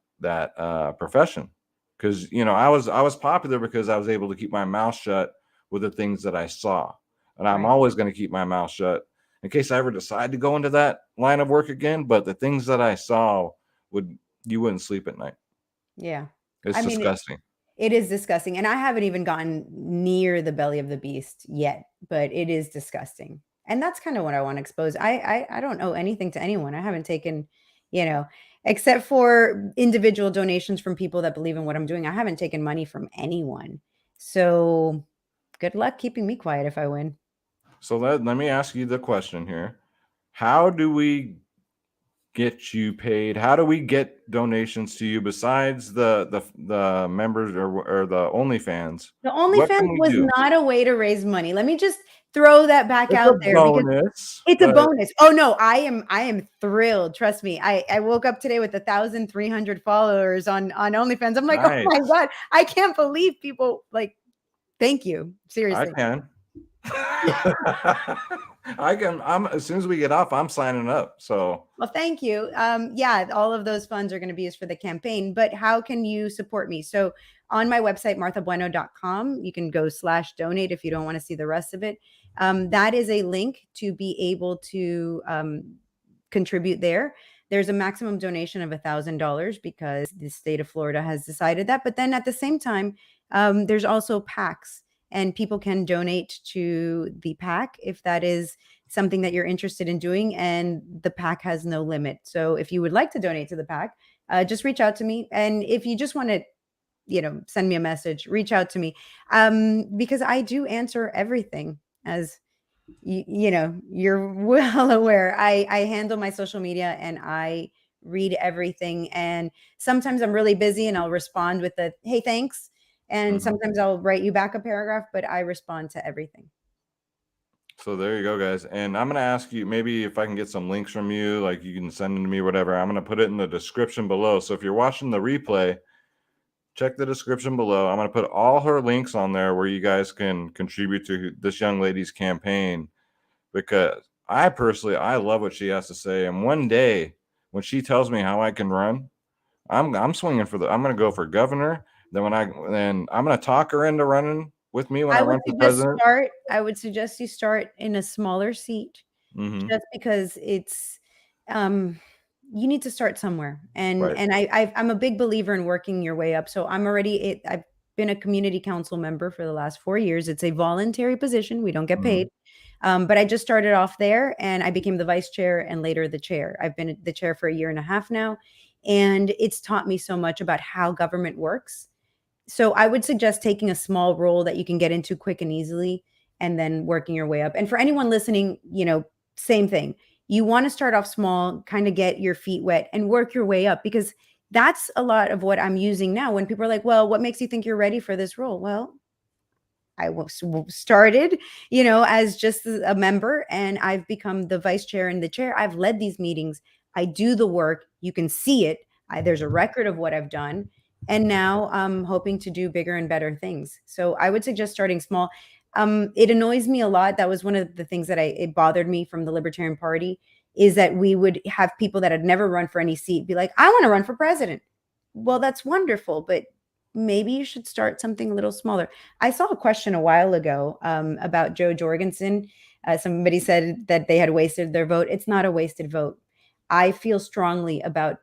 profession because I was popular because I was able to keep my mouth shut with the things that I saw, and I'm Right. always going to keep my mouth shut in case I ever decide to go into that line of work again. But the things that I saw you wouldn't sleep at night. Yeah. It's I mean, disgusting. it is disgusting. And I haven't even gotten near the belly of the beast yet, but it is disgusting. And that's kind of what I want to expose. I don't owe anything to anyone. I haven't taken, you know, except for individual donations from people that believe in what I'm doing. I haven't taken money from anyone. So good luck keeping me quiet if I win. So let me ask you the question here. How do we get you paid? How do we get donations to you besides the members or the OnlyFans? The What OnlyFans can we was do? not a way to raise money. Let me just throw that back It's a out there because bonus, it's a but bonus. Oh no, I am thrilled. Trust me. I woke up today with 1,300 followers on OnlyFans. I'm like, oh my nice. God, I can't believe people like thank you. I Seriously. can. I can. I'm as soon as we get off, I'm signing up. So Well, thank you. Yeah, all of those funds are going to be used for the campaign, but how can you support me? So on my website, marthabueno.com, you can go /donate if you don't want to see the rest of it. That is a link to be able to contribute there. There's a maximum donation of $1,000 because the state of Florida has decided that. But then at the same time, there's also PACs, and people can donate to the PAC if that is something that you're interested in doing, and the PAC has no limit. So if you would like to donate to the PAC, just reach out to me. And if you just want to, send me a message, reach out to me, because I do answer everything, as you're well aware. I handle my social media and I read everything. And sometimes I'm really busy and I'll respond with the hey, thanks. And mhm. sometimes I'll write you back a paragraph, but I respond to everything. So there you go, guys. And I'm gonna ask you maybe if I can get some links from you, like you can send them to me, whatever. I'm gonna put it in the description below. So if you're watching the replay, check the description below. I'm gonna put all her links on there where you guys can contribute to this young lady's campaign, because I love what she has to say. And one day when she tells me how I can run, I'm swinging for I'm gonna go for governor. Then I'm gonna talk her into running with me when I run for president. I would suggest you start in a smaller seat, Mm-hmm. just because it's you need to start somewhere. And Right. I'm a big believer in working your way up. So I've been a community council member for the last 4 years. It's a voluntary position. We don't get Mm-hmm. paid. But I just started off there and I became the vice chair and later the chair. I've been the chair for a year and a half now. And it's taught me so much about how government works. So I would suggest taking a small role that you can get into quick and easily and then working your way up. And for anyone listening, same thing. You want to start off small, kind of get your feet wet and work your way up, because that's a lot of what I'm using now. When people are like, well, what makes you think you're ready for this role? Well, I was started, as just a member, and I've become the vice chair and the chair. I've led these meetings. I do the work. You can see it. There's a record of what I've done. And now I'm hoping to do bigger and better things. So I would suggest starting small. It annoys me a lot. That was one of the things that it bothered me from the Libertarian Party, is that we would have people that had never run for any seat be like, I want to run for president. Well, that's wonderful, but maybe you should start something a little smaller. I saw a question a while ago about Joe Jorgensen. Somebody said that they had wasted their vote. It's not a wasted vote. I feel strongly about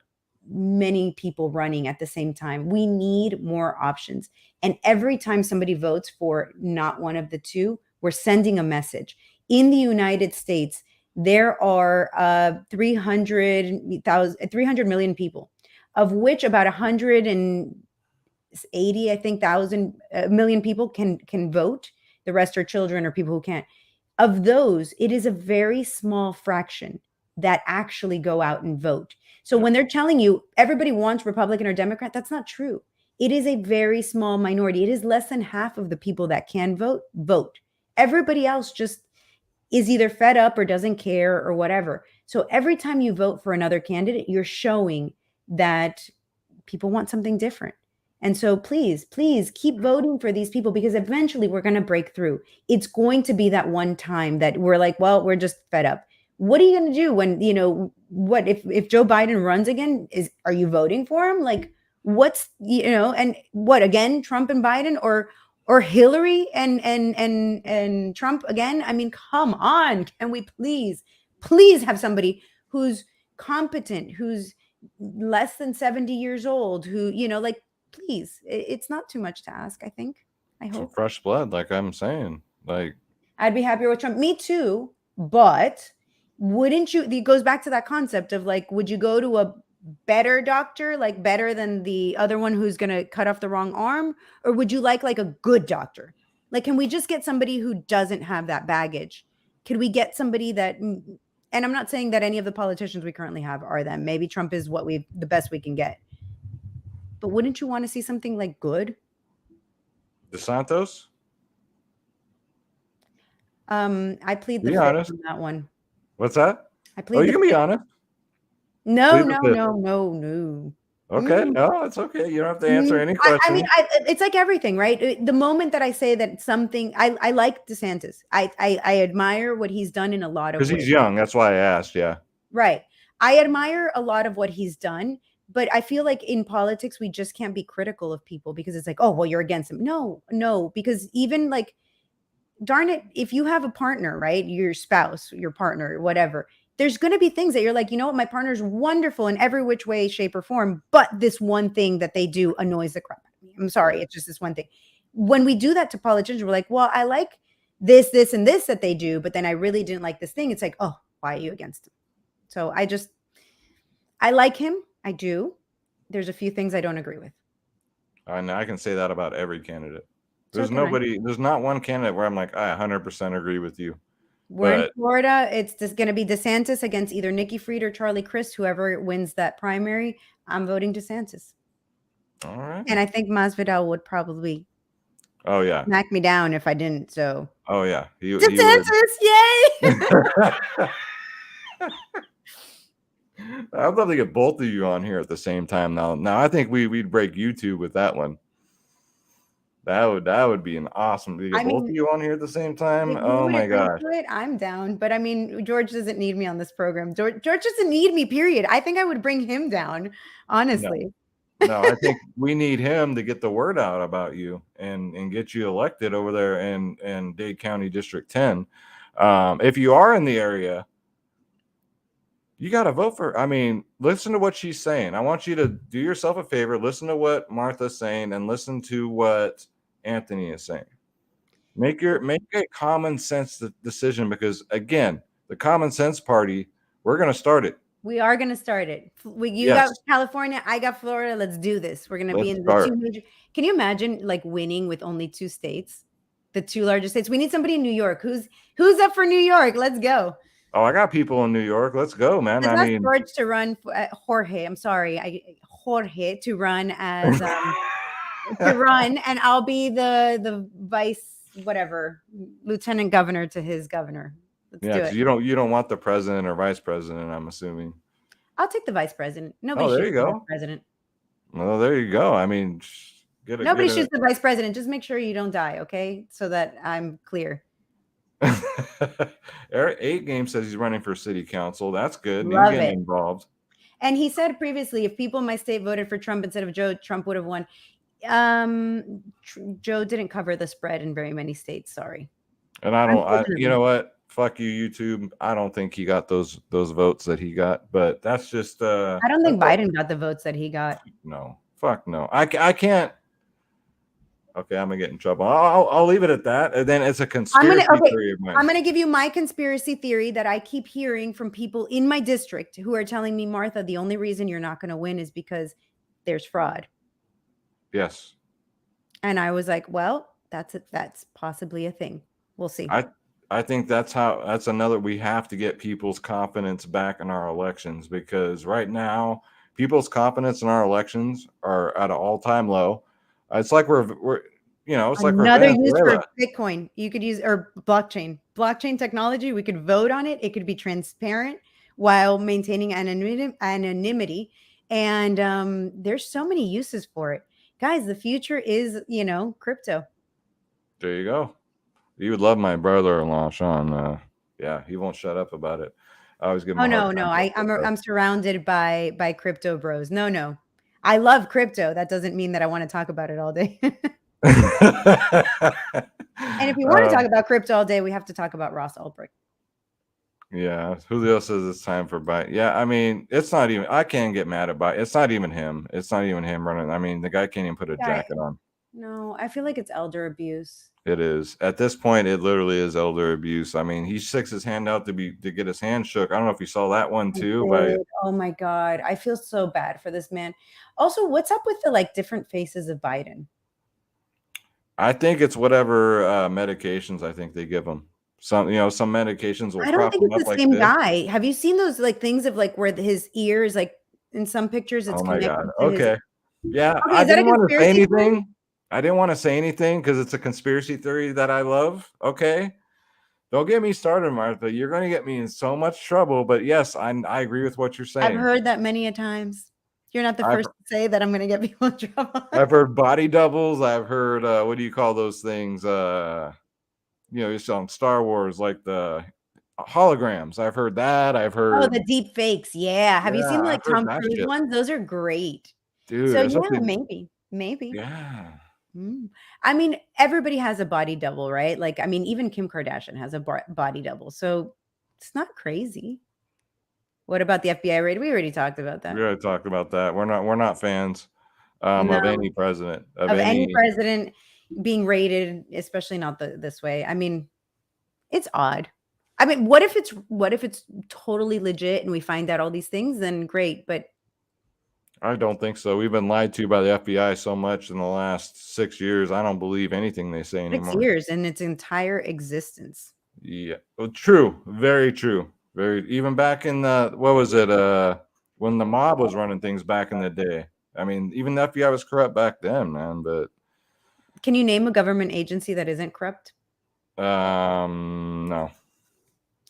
many people running at the same time. We need more options. And every time somebody votes for not one of the two, we're sending a message. In the United States, there are 300 million people, of which about 180, I think, million people can vote. The rest are children or people who can't. Of those, it is a very small fraction that actually go out and vote. So when they're telling you everybody wants Republican or Democrat, that's not true. It is a very small minority. It is less than half of the people that can vote. Everybody else just is either fed up or doesn't care or whatever. So every time you vote for another candidate, you're showing that people want something different. And so please keep voting for these people, because eventually we're going to break through. It's going to be that one time that we're like, well, we're just fed up. What are you going to do when, what if Joe Biden runs again? Are you voting for him? Like, what's, and what, again, Trump and Biden, or Hillary and Trump again? I mean, come on. Can we please have somebody who's competent, who's less than 70 years old, who, please, it's not too much to ask, I think. I hope. Some fresh blood, like I'm saying. Like, I'd be happier with Trump. Me too. But wouldn't you? It goes back to that concept of like, would you go to a better doctor, like better than the other one who's going to cut off the wrong arm? Or would you like a good doctor? Like, can we just get somebody who doesn't have that baggage? Could we get somebody that, and I'm not saying that any of the politicians we currently have are them. Maybe Trump is the best we can get. But wouldn't you want to see something like good? DeSantis? I plead the fifth on that one. What's that? I plead. You can be honest. No. Okay, no, it's okay. You don't have to answer any questions. I mean, it's like everything, right? The moment that I say that something, I like DeSantis. I admire what he's done in a lot of ways. Because he's young. That's why I asked, yeah. Right. I admire a lot of what he's done, but I feel like in politics, we just can't be critical of people because it's like, oh, well, you're against him. No, because even like, darn it, if you have a partner, right, your spouse, your partner, whatever, there's going to be things that you're like, you know what, my partner's wonderful in every which way, shape, or form, but this one thing that they do annoys the crap out of me. I'm sorry, it's just this one thing. When we do that to politicians, we're like, well, I like this, and this that they do, but then I really didn't like this thing. It's like, oh, why are you against him? So I like him. I do. There's a few things I don't agree with. I know, I can say that about every candidate. There's not one candidate where I'm like, I 100% agree with you. We're in Florida. It's just going to be DeSantis against either Nikki Fried or Charlie Crist, whoever wins that primary. I'm voting DeSantis. All right. And I think Masvidal would probably smack me down if I didn't. So. Oh, yeah. DeSantis, yay! I'd love to get both of you on here at the same time now. Now, I think we'd break YouTube with that one. That would be an awesome to get both of you on here at the same time. Oh my gosh. I'm down. But I mean, George doesn't need me on this program. George doesn't need me, period. I think I would bring him down, honestly. No, I think we need him to get the word out about you and get you elected over there in Dade County District 10. If you are in the area, you got to vote for. I mean, listen to what she's saying. I want you to do yourself a favor. Listen to what Martha's saying and listen to what Anthony is saying. Make a common sense decision, because again, the common sense party, we're going to start it. We are going to start it. You got California, I got Florida. Let's do this. We're going to be in the two major. Can you imagine like winning with only 2 states, the 2 largest states? We need somebody in New York. Who's up for New York? Let's go. Oh, I got people in New York. Let's go, man. I mean, George to run Jorge. I'm sorry, Jorge to run as to run, and I'll be the vice, whatever, lieutenant governor to his governor. Let's do it. You don't want the president or vice president, I'm assuming. I'll take the vice president. Nobody Oh, there shoots you the vice go. president. Well, there you go. I mean, Nobody shoots the vice president. Just make sure you don't die, okay? So that I'm clear. Eric 8 Game says he's running for city council. That's good. Love He's getting it. involved. And he said previously, if people in my state voted for Trump instead of Joe, Trump would have won. Joe didn't cover the spread in very many states. Sorry. And you know what? Fuck you, YouTube. I don't think he got those votes that he got, but that's just. I don't think Biden got the votes that he got. No, fuck no. I can't. Okay, I'm gonna get in trouble. I'll leave it at that. And then it's a conspiracy theory of mine. I'm gonna give you my conspiracy theory that I keep hearing from people in my district who are telling me, Martha, the only reason you're not gonna win is because there's fraud. Yes. And I was like, well, that's possibly a thing. We'll see. I think that's another, we have to get people's confidence back in our elections, because right now people's confidence in our elections are at an all-time low. It's like we're it's like another use for Bitcoin. You could use, or blockchain technology. We could vote on it. It could be transparent while maintaining anonymity. And there's so many uses for it. Guys, the future is, crypto. There you go. You would love my brother-in-law, Sean. Yeah, he won't shut up about it. I always give him I'm surrounded by crypto bros. No. I love crypto. That doesn't mean that I want to talk about it all day. And if we want to talk about crypto all day, we have to talk about Ross Ulbricht. Yeah. Julio says it's time for Biden. Yeah, I mean, it's not even, I can't get mad at Biden. It's not even him. It's not even him running. I mean, the guy can't even put a jacket on. No, I feel like it's elder abuse. It is. At this point, it literally is elder abuse. I mean, he sticks his hand out to get his hand shook. I don't know if you saw that one too. Oh my God. I feel so bad for this man. Also, what's up with the different faces of Biden? I think it's whatever medications I think they give him. Some medications will. I don't think it's the same guy. Have you seen those things of where his ears, in some pictures, it's connected. Oh my God. Okay. Yeah. Okay, I didn't want to say anything. I didn't want to say anything because it's a conspiracy theory that I love. Okay. Don't get me started, Martha. You're going to get me in so much trouble. But yes, I agree with what you're saying. I've heard that many a times. You're not the first to say that I'm going to get people in trouble. I've heard body doubles. I've heard, what do you call those things? You saw in Star Wars, like the holograms. I've heard that. I've heard. Oh, the deep fakes. Yeah. Have you seen Tom Cruise ones? Those are great. Dude. So yeah, maybe. Yeah. I mean, everybody has a body double, right? Even Kim Kardashian has a body double. So it's not crazy. What about the FBI raid? We already talked about that. We already talked about that. We're not fans of any president. Of any president being raided, especially not this way. I mean, it's odd. I mean, what if it's totally legit and we find out all these things? Then great, but I don't think so. We've been lied to by the FBI so much in the last 6 years. I don't believe anything they say anymore. 6 years in its entire existence. Yeah, well, true. Very true. Even back in the, what was it? When the mob was running things back in the day. I mean, even the FBI was corrupt back then, man. But can you name a government agency that isn't corrupt? No.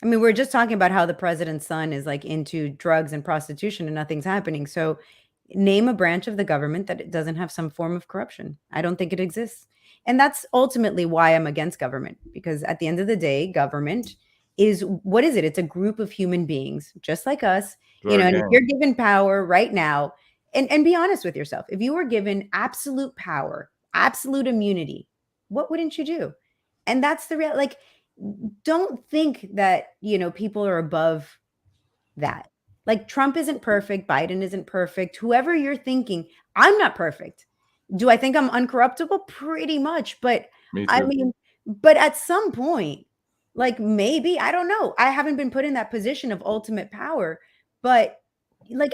I mean, we're just talking about how the president's son is into drugs and prostitution and nothing's happening. So name a branch of the government that it doesn't have some form of corruption. I don't think it exists. And that's ultimately why I'm against government, because at the end of the day, government is, what is it? It's a group of human beings just like us, and if you're given power right now, and be honest with yourself, if you were given absolute power, absolute immunity, what wouldn't you do? And that's the real, don't think that, people are above that. Trump isn't perfect. Biden isn't perfect. Whoever you're thinking, I'm not perfect. Do I think I'm uncorruptible? Pretty much. But I mean, but at some point, maybe, I don't know. I haven't been put in that position of ultimate power, but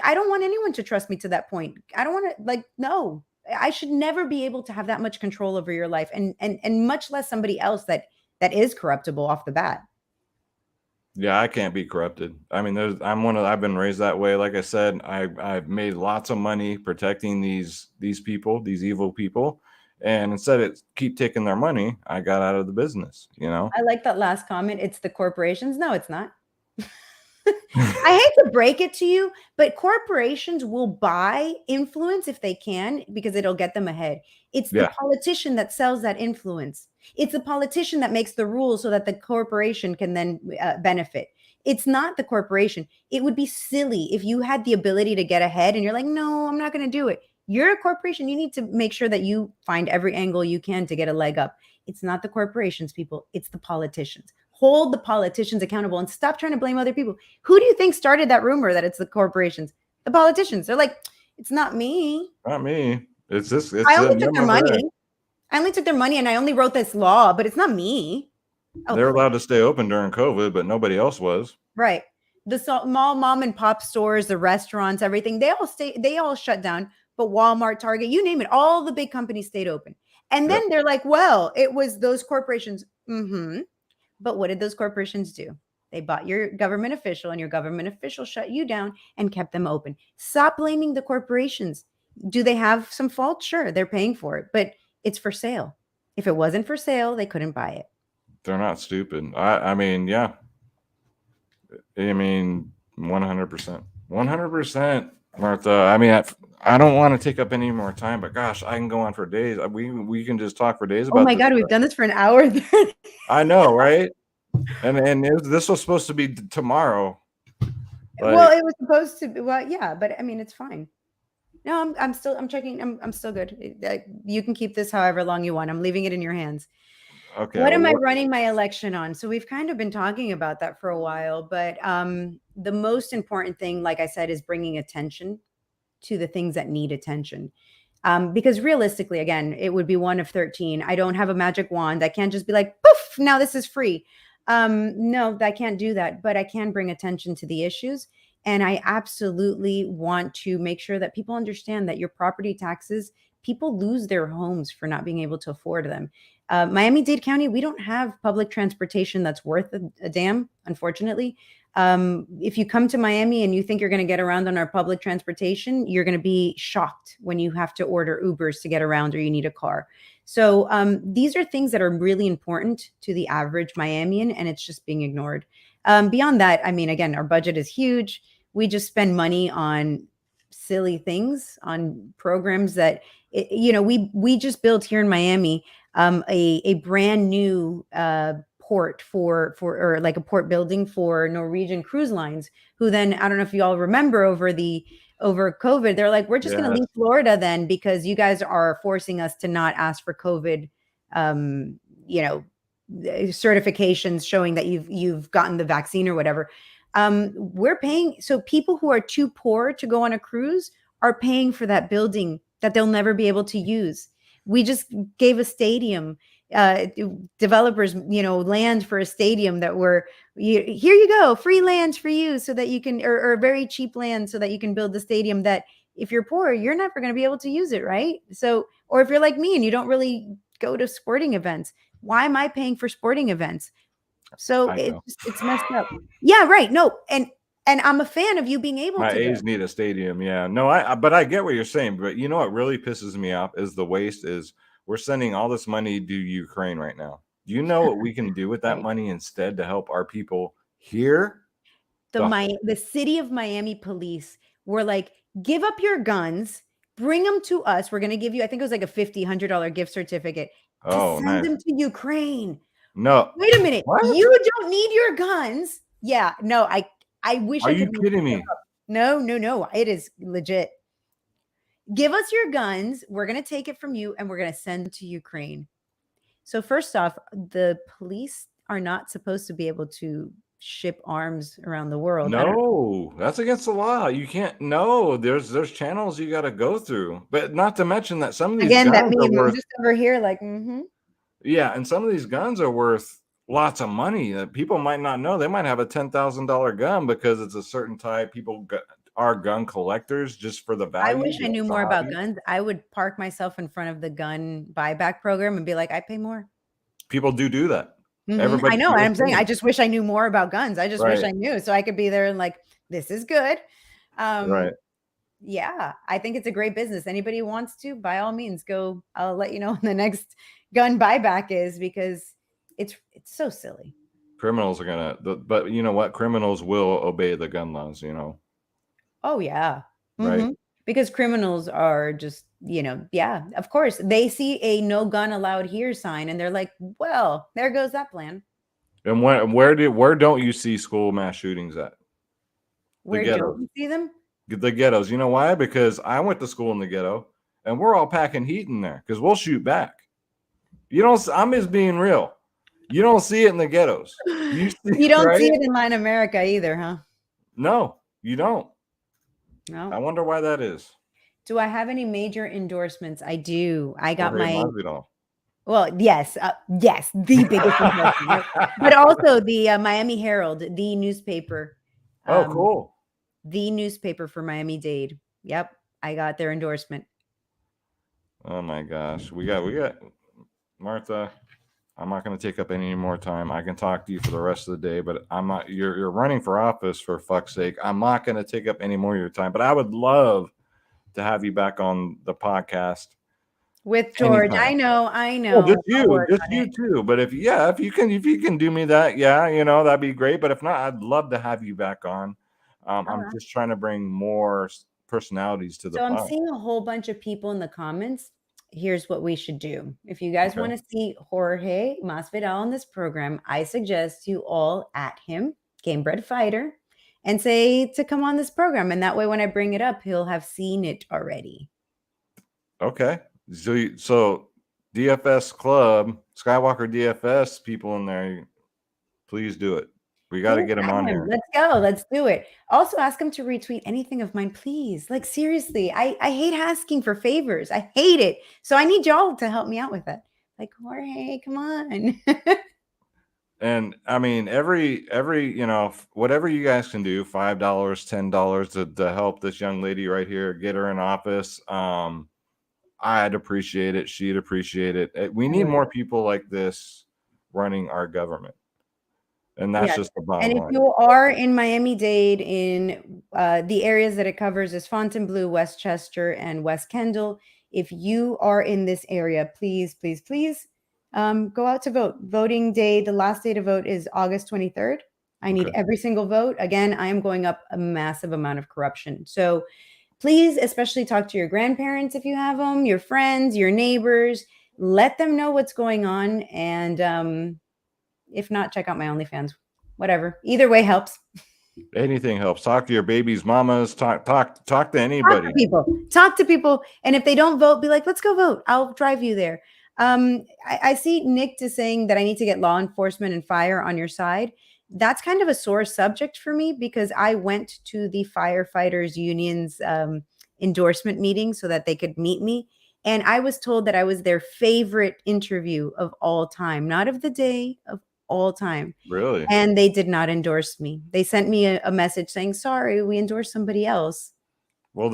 I don't want anyone to trust me to that point. I don't want to, no, I should never be able to have that much control over your life, and much less somebody else that is corruptible off the bat. Yeah, I can't be corrupted. I mean, I've been raised that way. Like I said, I've made lots of money protecting these people, these evil people. And instead of keep taking their money, I got out of the business, I like that last comment. It's the corporations. No, it's not. I hate to break it to you, but corporations will buy influence if they can because it'll get them ahead. It's the Yeah. politician that sells that influence. It's the politician that makes the rules so that the corporation can then benefit. It's not the corporation. It would be silly if you had the ability to get ahead and you're like, no, I'm not going to do it. You're a corporation. You need to make sure that you find every angle you can to get a leg up. It's not the corporations, people. It's the politicians. Hold the politicians accountable and stop trying to blame other people. Who do you think started that rumor that it's the corporations? The politicians. They're like, it's not me. Not me. It's this. I It's only them took their over there. money. I only took their money and I only wrote this law, but it's not me. Oh, They're allowed to stay open during COVID, but nobody else was. right. The small mom and pop stores, the restaurants, everything, they all shut down. But Walmart, Target, you name it, all the big companies stayed open. And then they're like, well, it was those corporations. Mm-hmm. But what did those corporations do? They bought your government official and your government official shut you down and kept them open. Stop blaming the corporations. Do they have some fault? Sure, they're paying for it, but it's for sale. If it wasn't for sale, they couldn't buy it. They're not stupid. I mean, yeah. I mean, 100%. 100%, Martha. I mean, I don't want to take up any more time, but gosh, I can go on for days. We can just talk for days about Oh my this God, stuff. we've done this for an hour. I know, right? And this was supposed to be tomorrow. Well, it was supposed to be. Well, yeah, but I mean, it's fine. No, I'm checking. I'm still good. You can keep this however long you want. I'm leaving it in your hands. Okay. What am I running my election on? So we've kind of been talking about that for a while, but the most important thing, like I said, is bringing attention to the things that need attention. Because realistically, again, it would be one of 13. I don't have a magic wand. I can't just be like, poof, now this is free. No, I can't do that, but I can bring attention to the issues. And I absolutely want to make sure that people understand that your property taxes, people lose their homes for not being able to afford them. Miami-Dade County, we don't have public transportation that's worth a damn, unfortunately. If you come to Miami and you think you're going to get around on our public transportation, you're going to be shocked when you have to order Ubers to get around or you need a car. So these are things that are really important to the average Miamian, and it's just being ignored. Beyond that, I mean, again, our budget is huge. We just spend money on silly things, on programs that, we just built here in Miami a brand new port or like a port building for Norwegian cruise lines, who then, I don't know if you all remember over COVID, they're like, we're just going to leave Florida then because you guys are forcing us to not ask for COVID, certifications showing that you've gotten the vaccine or whatever. We're paying. So people who are too poor to go on a cruise are paying for that building that they'll never be able to use. We just gave a stadium, developers, land for a stadium that here you go, free land for you so that you can, or very cheap land so that you can build the stadium that if you're poor, you're never going to be able to use it, right? So, or if you're like me and you don't really go to sporting events, why am I paying for sporting events? So it's messed up. Yeah, right. No, and I'm a fan of you being able My to. A's need a stadium. Yeah. No, but I get what you're saying. But you know what really pisses me off is the waste is we're sending all this money to Ukraine right now. Do you know what we can do with that Right. money instead to help our people here? The city of Miami police were like, give up your guns, bring them to us. We're going to give you, I think it was like a $100 gift certificate to send nice. them to Ukraine. No. Wait a minute. What? You don't need your guns. Yeah. No, I wish Are I you could kidding me? No. It is legit. Give us your guns. We're going to take it from you and we're going to send it to Ukraine. So first off, the police are not supposed to be able to ship arms around the world. No, that's against the law. You can't. No, there's channels you got to go through. But not to mention that some of these guns that meme, are worth. I'm just over here like, Yeah, and some of these guns are worth lots of money that people might not know. They might have a $10,000 gun because it's a certain type. People are gun collectors just for the value. I wish I knew more about guns. I would park myself in front of the gun buyback program and be like, I pay more. People do that. I know. I'm saying I just wish I knew more about guns. I just wish I knew so I could be there and like, this is good. Right. Yeah, I think it's a great business. Anybody who wants to, by all means, go. I'll let you know when the next gun buyback is because it's so silly. Criminals are but you know what? Criminals will obey the gun laws, you know. Oh yeah. Right. Because criminals are just, yeah, of course. They see a no gun allowed here sign and they're like, well, there goes that plan. And where don't you see school mass shootings at? The Where ghettos. don't you see them? The ghettos. You know why? Because I went to school in the ghetto and we're all packing heat in there because we'll shoot back. You don't, I'm just being real. You don't see it in the ghettos. You don't see it in Latin America either, huh? No, you don't. No. I wonder why that is. Do I have any major endorsements? I do. I got Well, yes, the biggest endorsement, right? But also the Miami Herald, the newspaper. Oh, cool. The newspaper for Miami-Dade. Yep, I got their endorsement. Oh my gosh, we got Martha. I'm not going to take up any more time. I can talk to you for the rest of the day, but I'm not. You're running for office, for fuck's sake. I'm not going to take up any more of your time. But I would love to have you back on the podcast with George. Anytime. I know. Well, just you too. But if you can do me that, that'd be great. But if not, I'd love to have you back on. I'm just trying to bring more personalities to the pod. So I'm seeing a whole bunch of people in the comments. Here's what we should do. If you guys want to see Jorge Masvidal on this program, I suggest you all at him, Game Bred Fighter, and say to come on this program. And that way, when I bring it up, he'll have seen it already. Okay. So DFS Club, Skywalker Dfs people in there, please do it. We got to get him on here. Let's go. Let's do it. Also, ask him to retweet anything of mine, please. Like, seriously, I hate asking for favors. I hate it. So I need y'all to help me out with that. Like, Jorge, come on. And I mean, every whatever you guys can do, $5, $10 to help this young lady right here, get her in office. I'd appreciate it. She'd appreciate it. We need more people like this running our government. And that's just the bottom line. And if you are in Miami-Dade, in the areas that it covers is Fontainebleau, Westchester, and West Kendall. If you are in this area, please, please, please go out to vote. Voting day, the last day to vote is August 23rd. I need every single vote. Again, I am going up a massive amount of corruption. So please, especially talk to your grandparents if you have them, your friends, your neighbors. Let them know what's going on. And if not, check out my OnlyFans. Whatever. Either way helps. Anything helps. Talk to your baby's mamas. Talk to anybody. Talk to people. And if they don't vote, be like, let's go vote. I'll drive you there. I see Nick is saying that I need to get law enforcement and fire on your side. That's kind of a sore subject for me because I went to the firefighters union's endorsement meeting so that they could meet me. And I was told that I was their favorite interview of all time, not of the day, of all time. Really? And they did not endorse me. They sent me a message saying, sorry, we endorsed somebody else. Well,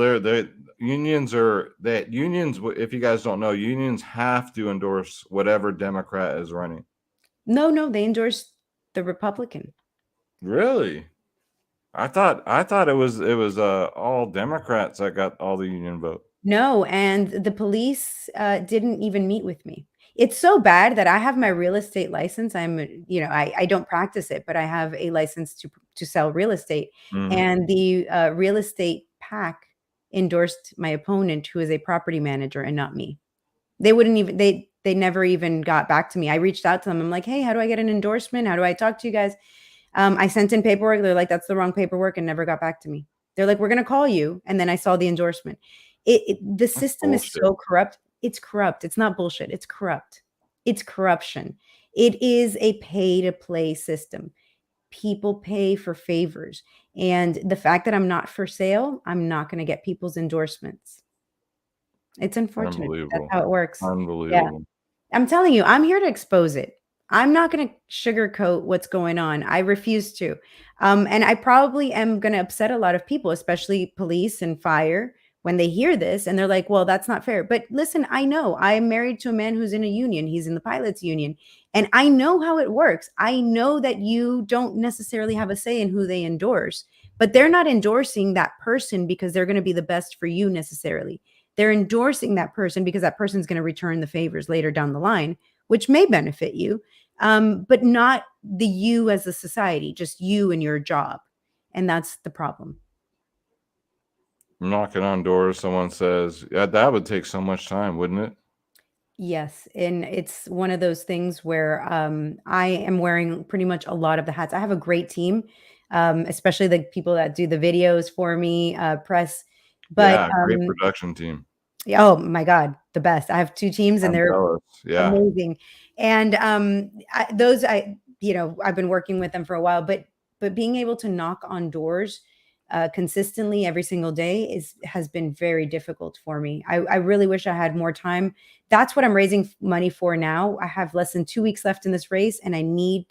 unions, if you guys don't know, unions have to endorse whatever Democrat is running. No, they endorsed the Republican. Really? I thought it was all Democrats that got all the union vote. No, and the police didn't even meet with me. It's so bad that I have my real estate license. I don't practice it, but I have a license to sell real estate. And the real estate PAC endorsed my opponent, who is a property manager, and not me. They wouldn't even, they never even got back to me. I reached out to them. I'm like, hey, how do I get an endorsement? How do I talk to you guys? I sent in paperwork. They're like, that's the wrong paperwork, and never got back to me. They're like, we're going to call you. And then I saw the endorsement. The system is so corrupt. It's corrupt. It's not bullshit. It's corrupt. It's corruption. It is a pay-to-play system. People pay for favors. And the fact that I'm not for sale, I'm not going to get people's endorsements. It's unfortunate. That's how it works. Unbelievable. Yeah. I'm telling you, I'm here to expose it. I'm not going to sugarcoat what's going on. I refuse to. And I probably am going to upset a lot of people, especially police and fire, when they hear this and they're like, well, that's not fair. But listen, I know I am married to a man who's in a union. He's in the pilots union. And I know how it works. I know that you don't necessarily have a say in who they endorse, but they're not endorsing that person because they're going to be the best for you necessarily. They're endorsing that person because that person's going to return the favors later down the line, which may benefit you. but not the you as a society, just you and your job. And that's the problem. Knocking on doors, someone says, yeah, that would take so much time, wouldn't it? Yes, and it's one of those things where I am wearing pretty much a lot of the hats. I have a great team, especially the people that do the videos for me, press. But Yeah, great production team. oh my God, the best. I have 2 teams and I'm they're jealous. Yeah. amazing. And I've been working with them for a while, but being able to knock on doors consistently every single day has been very difficult for me. I really wish I had more time. That's what I'm raising money for now. I have less than 2 weeks left in this race, and I need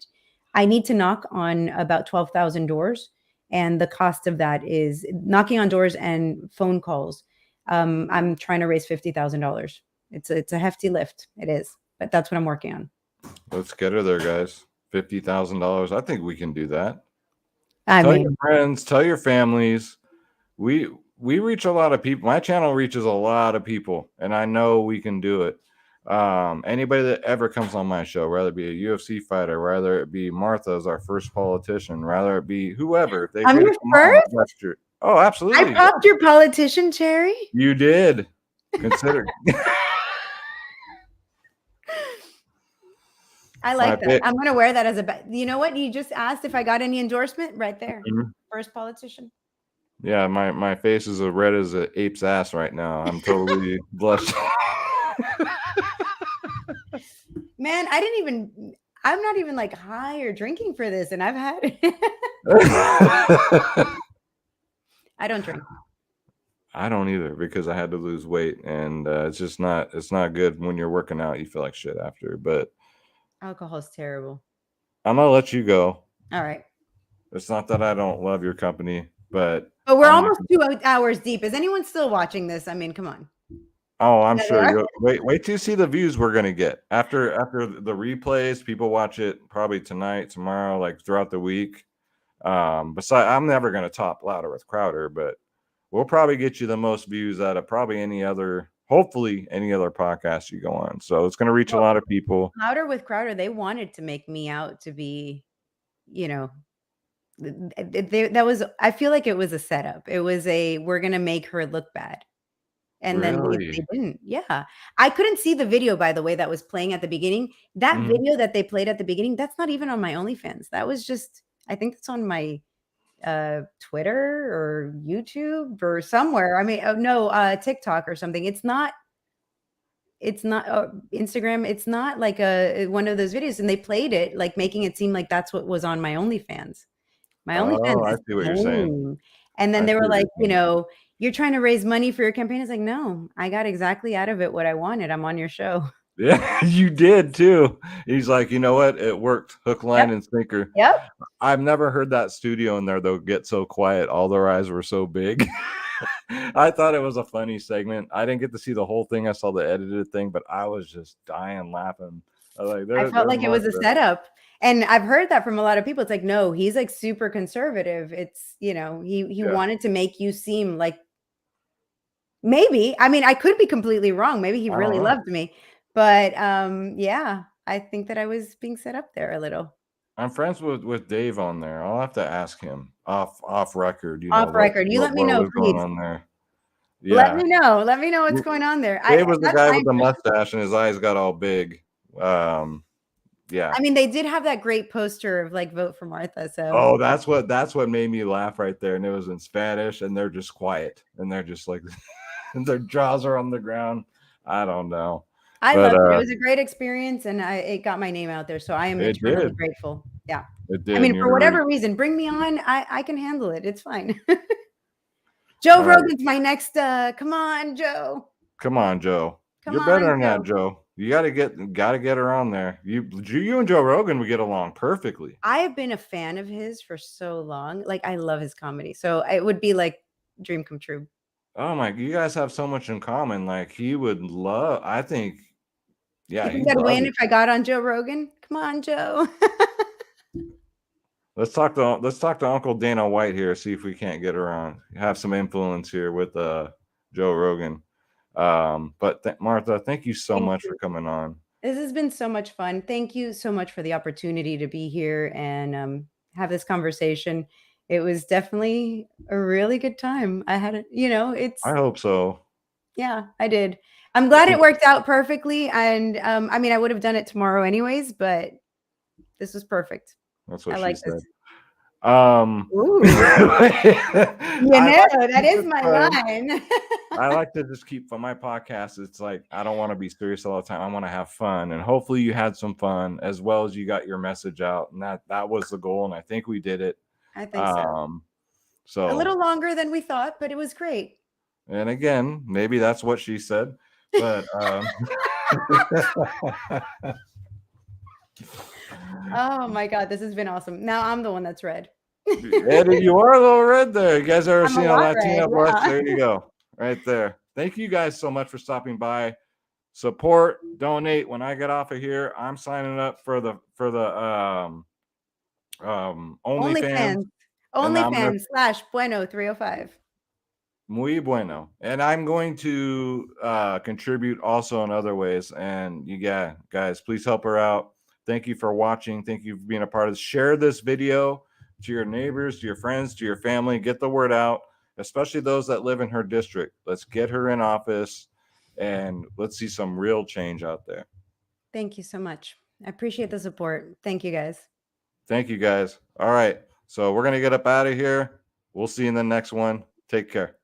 to knock on about 12,000 doors. And the cost of that is knocking on doors and phone calls. I'm trying to raise $50,000. It's a hefty lift. It is, but that's what I'm working on. Let's get her there, guys. $50,000. I think we can do that. I Tell mean, your friends, tell your families. We reach a lot of people. My channel reaches a lot of people, and I know we can do it. Anybody that ever comes on my show, whether it be a UFC fighter, whether it be Martha as our first politician, rather it be whoever, if they I'm agree your to come on, first? that's true. Oh, absolutely. I popped your politician cherry. You did. Consider. I like that. I'm going to wear that as you know what? You just asked if I got any endorsement right there. Mhm. First politician. Yeah, my face is as red as an ape's ass right now. I'm totally blushing. Man, I'm not even like high or drinking for this, and I've had it. I don't drink. I don't either, because I had to lose weight, and it's not good when you're working out. You feel like shit after, but Alcohol is terrible. I'm gonna let you go. All right. It's not that I don't love your company, but we're almost 2 hours deep. Is anyone still watching this? I mean, come on. Oh, I'm sure. Wait till you see the views we're gonna get after the replays. People watch it probably tonight, tomorrow, like throughout the week. Besides, I'm never gonna top Louder with Crowder, but we'll probably get you the most views out of probably hopefully any other podcast you go on. So it's gonna reach a lot of people. Louder with Crowder, they wanted to make me out to be, that was, I feel like it was a setup. It was we're gonna make her look bad. And then they didn't. Yeah. I couldn't see the video, by the way, that was playing at the beginning. That video that they played at the beginning, that's not even on my OnlyFans. That was just, I think it's on my Twitter or YouTube or somewhere. I mean, TikTok or something. It's not Instagram. It's not like one of those videos. And they played it, like making it seem like that's what was on my OnlyFans. My OnlyFans. I see what you're saying. And then they were like, you're trying to raise money for your campaign. It's like, no, I got exactly out of it what I wanted. I'm on your show. Yeah, you did too. He's like, you know what? It worked. Hook, line, and sinker. Yep. I've never heard that studio in there though get so quiet. All their eyes were so big. I thought it was a funny segment. I didn't get to see the whole thing. I saw the edited thing, but I was just dying laughing. I felt like it was a setup. And I've heard that from a lot of people. It's like, no, he's like super conservative. It's, he wanted to make you seem like, maybe, I mean, I could be completely wrong. Maybe he really loved me, but yeah, I think that I was being set up there a little. I'm friends with Dave on there. I'll have to ask him off record. Off record. You let me know, please. Going on there. Yeah. Let me know. Let me know what's going on there. Dave was the guy with the mustache and his eyes got all big. Yeah. I mean, they did have that great poster of like vote for Martha. So oh, that's what made me laugh right there. And it was in Spanish, and they're just quiet, and they're just like their jaws are on the ground. I don't know. I loved it. It was a great experience, and it got my name out there. So I am eternally grateful. Yeah. It did. I mean, for whatever reason, bring me on. I can handle it. It's fine. Joe Rogan's my next. Come on, Joe. Come on, Joe. You're better than that, Joe. You gotta get her on there. You and Joe Rogan would get along perfectly. I have been a fan of his for so long. Like, I love his comedy. So it would be like dream come true. Oh my, you guys have so much in common. Like, he would love, I think. Yeah, you think I'd win if I got on Joe Rogan. Come on, Joe. Let's talk to Uncle Dana White here. See if we can't get her on. Have some influence here with Joe Rogan. But Martha, thank you so much for coming on. This has been so much fun. Thank you so much for the opportunity to be here and have this conversation. It was definitely a really good time. I had it, I hope so. yeah, I did. I'm glad it worked out perfectly. And I mean, I would have done it tomorrow anyways, but this was perfect. That's what I she like said. this. Ooh, that is my line. I like to just keep for my podcast. It's like, I don't want to be serious all the time. I want to have fun, and hopefully you had some fun as well as you got your message out. And that was the goal. And I think we did it. I think so. So A little longer than we thought, but it was great. and again, maybe that's what she said, but, Oh my God, this has been awesome. Now I'm the one that's red. Eddie, you are a little red there. You guys ever I'm a seen a lot Latina red, blush? yeah. There you go. Right there. Thank you guys so much for stopping by. Support, donate. When I get off of here, I'm signing up for the OnlyFans. And I'm gonna OnlyFans/Bueno305. muy bueno. And I'm going to contribute also in other ways. And guys, please help her out. Thank you for watching. Thank you for being a part of this. Share this video to your neighbors, to your friends, to your family. Get the word out, especially those that live in her district. Let's get her in office and let's see some real change out there. Thank you so much. I appreciate the support. Thank you, guys. Thank you, guys. All right. So we're going to get up out of here. We'll see you in the next one. Take care.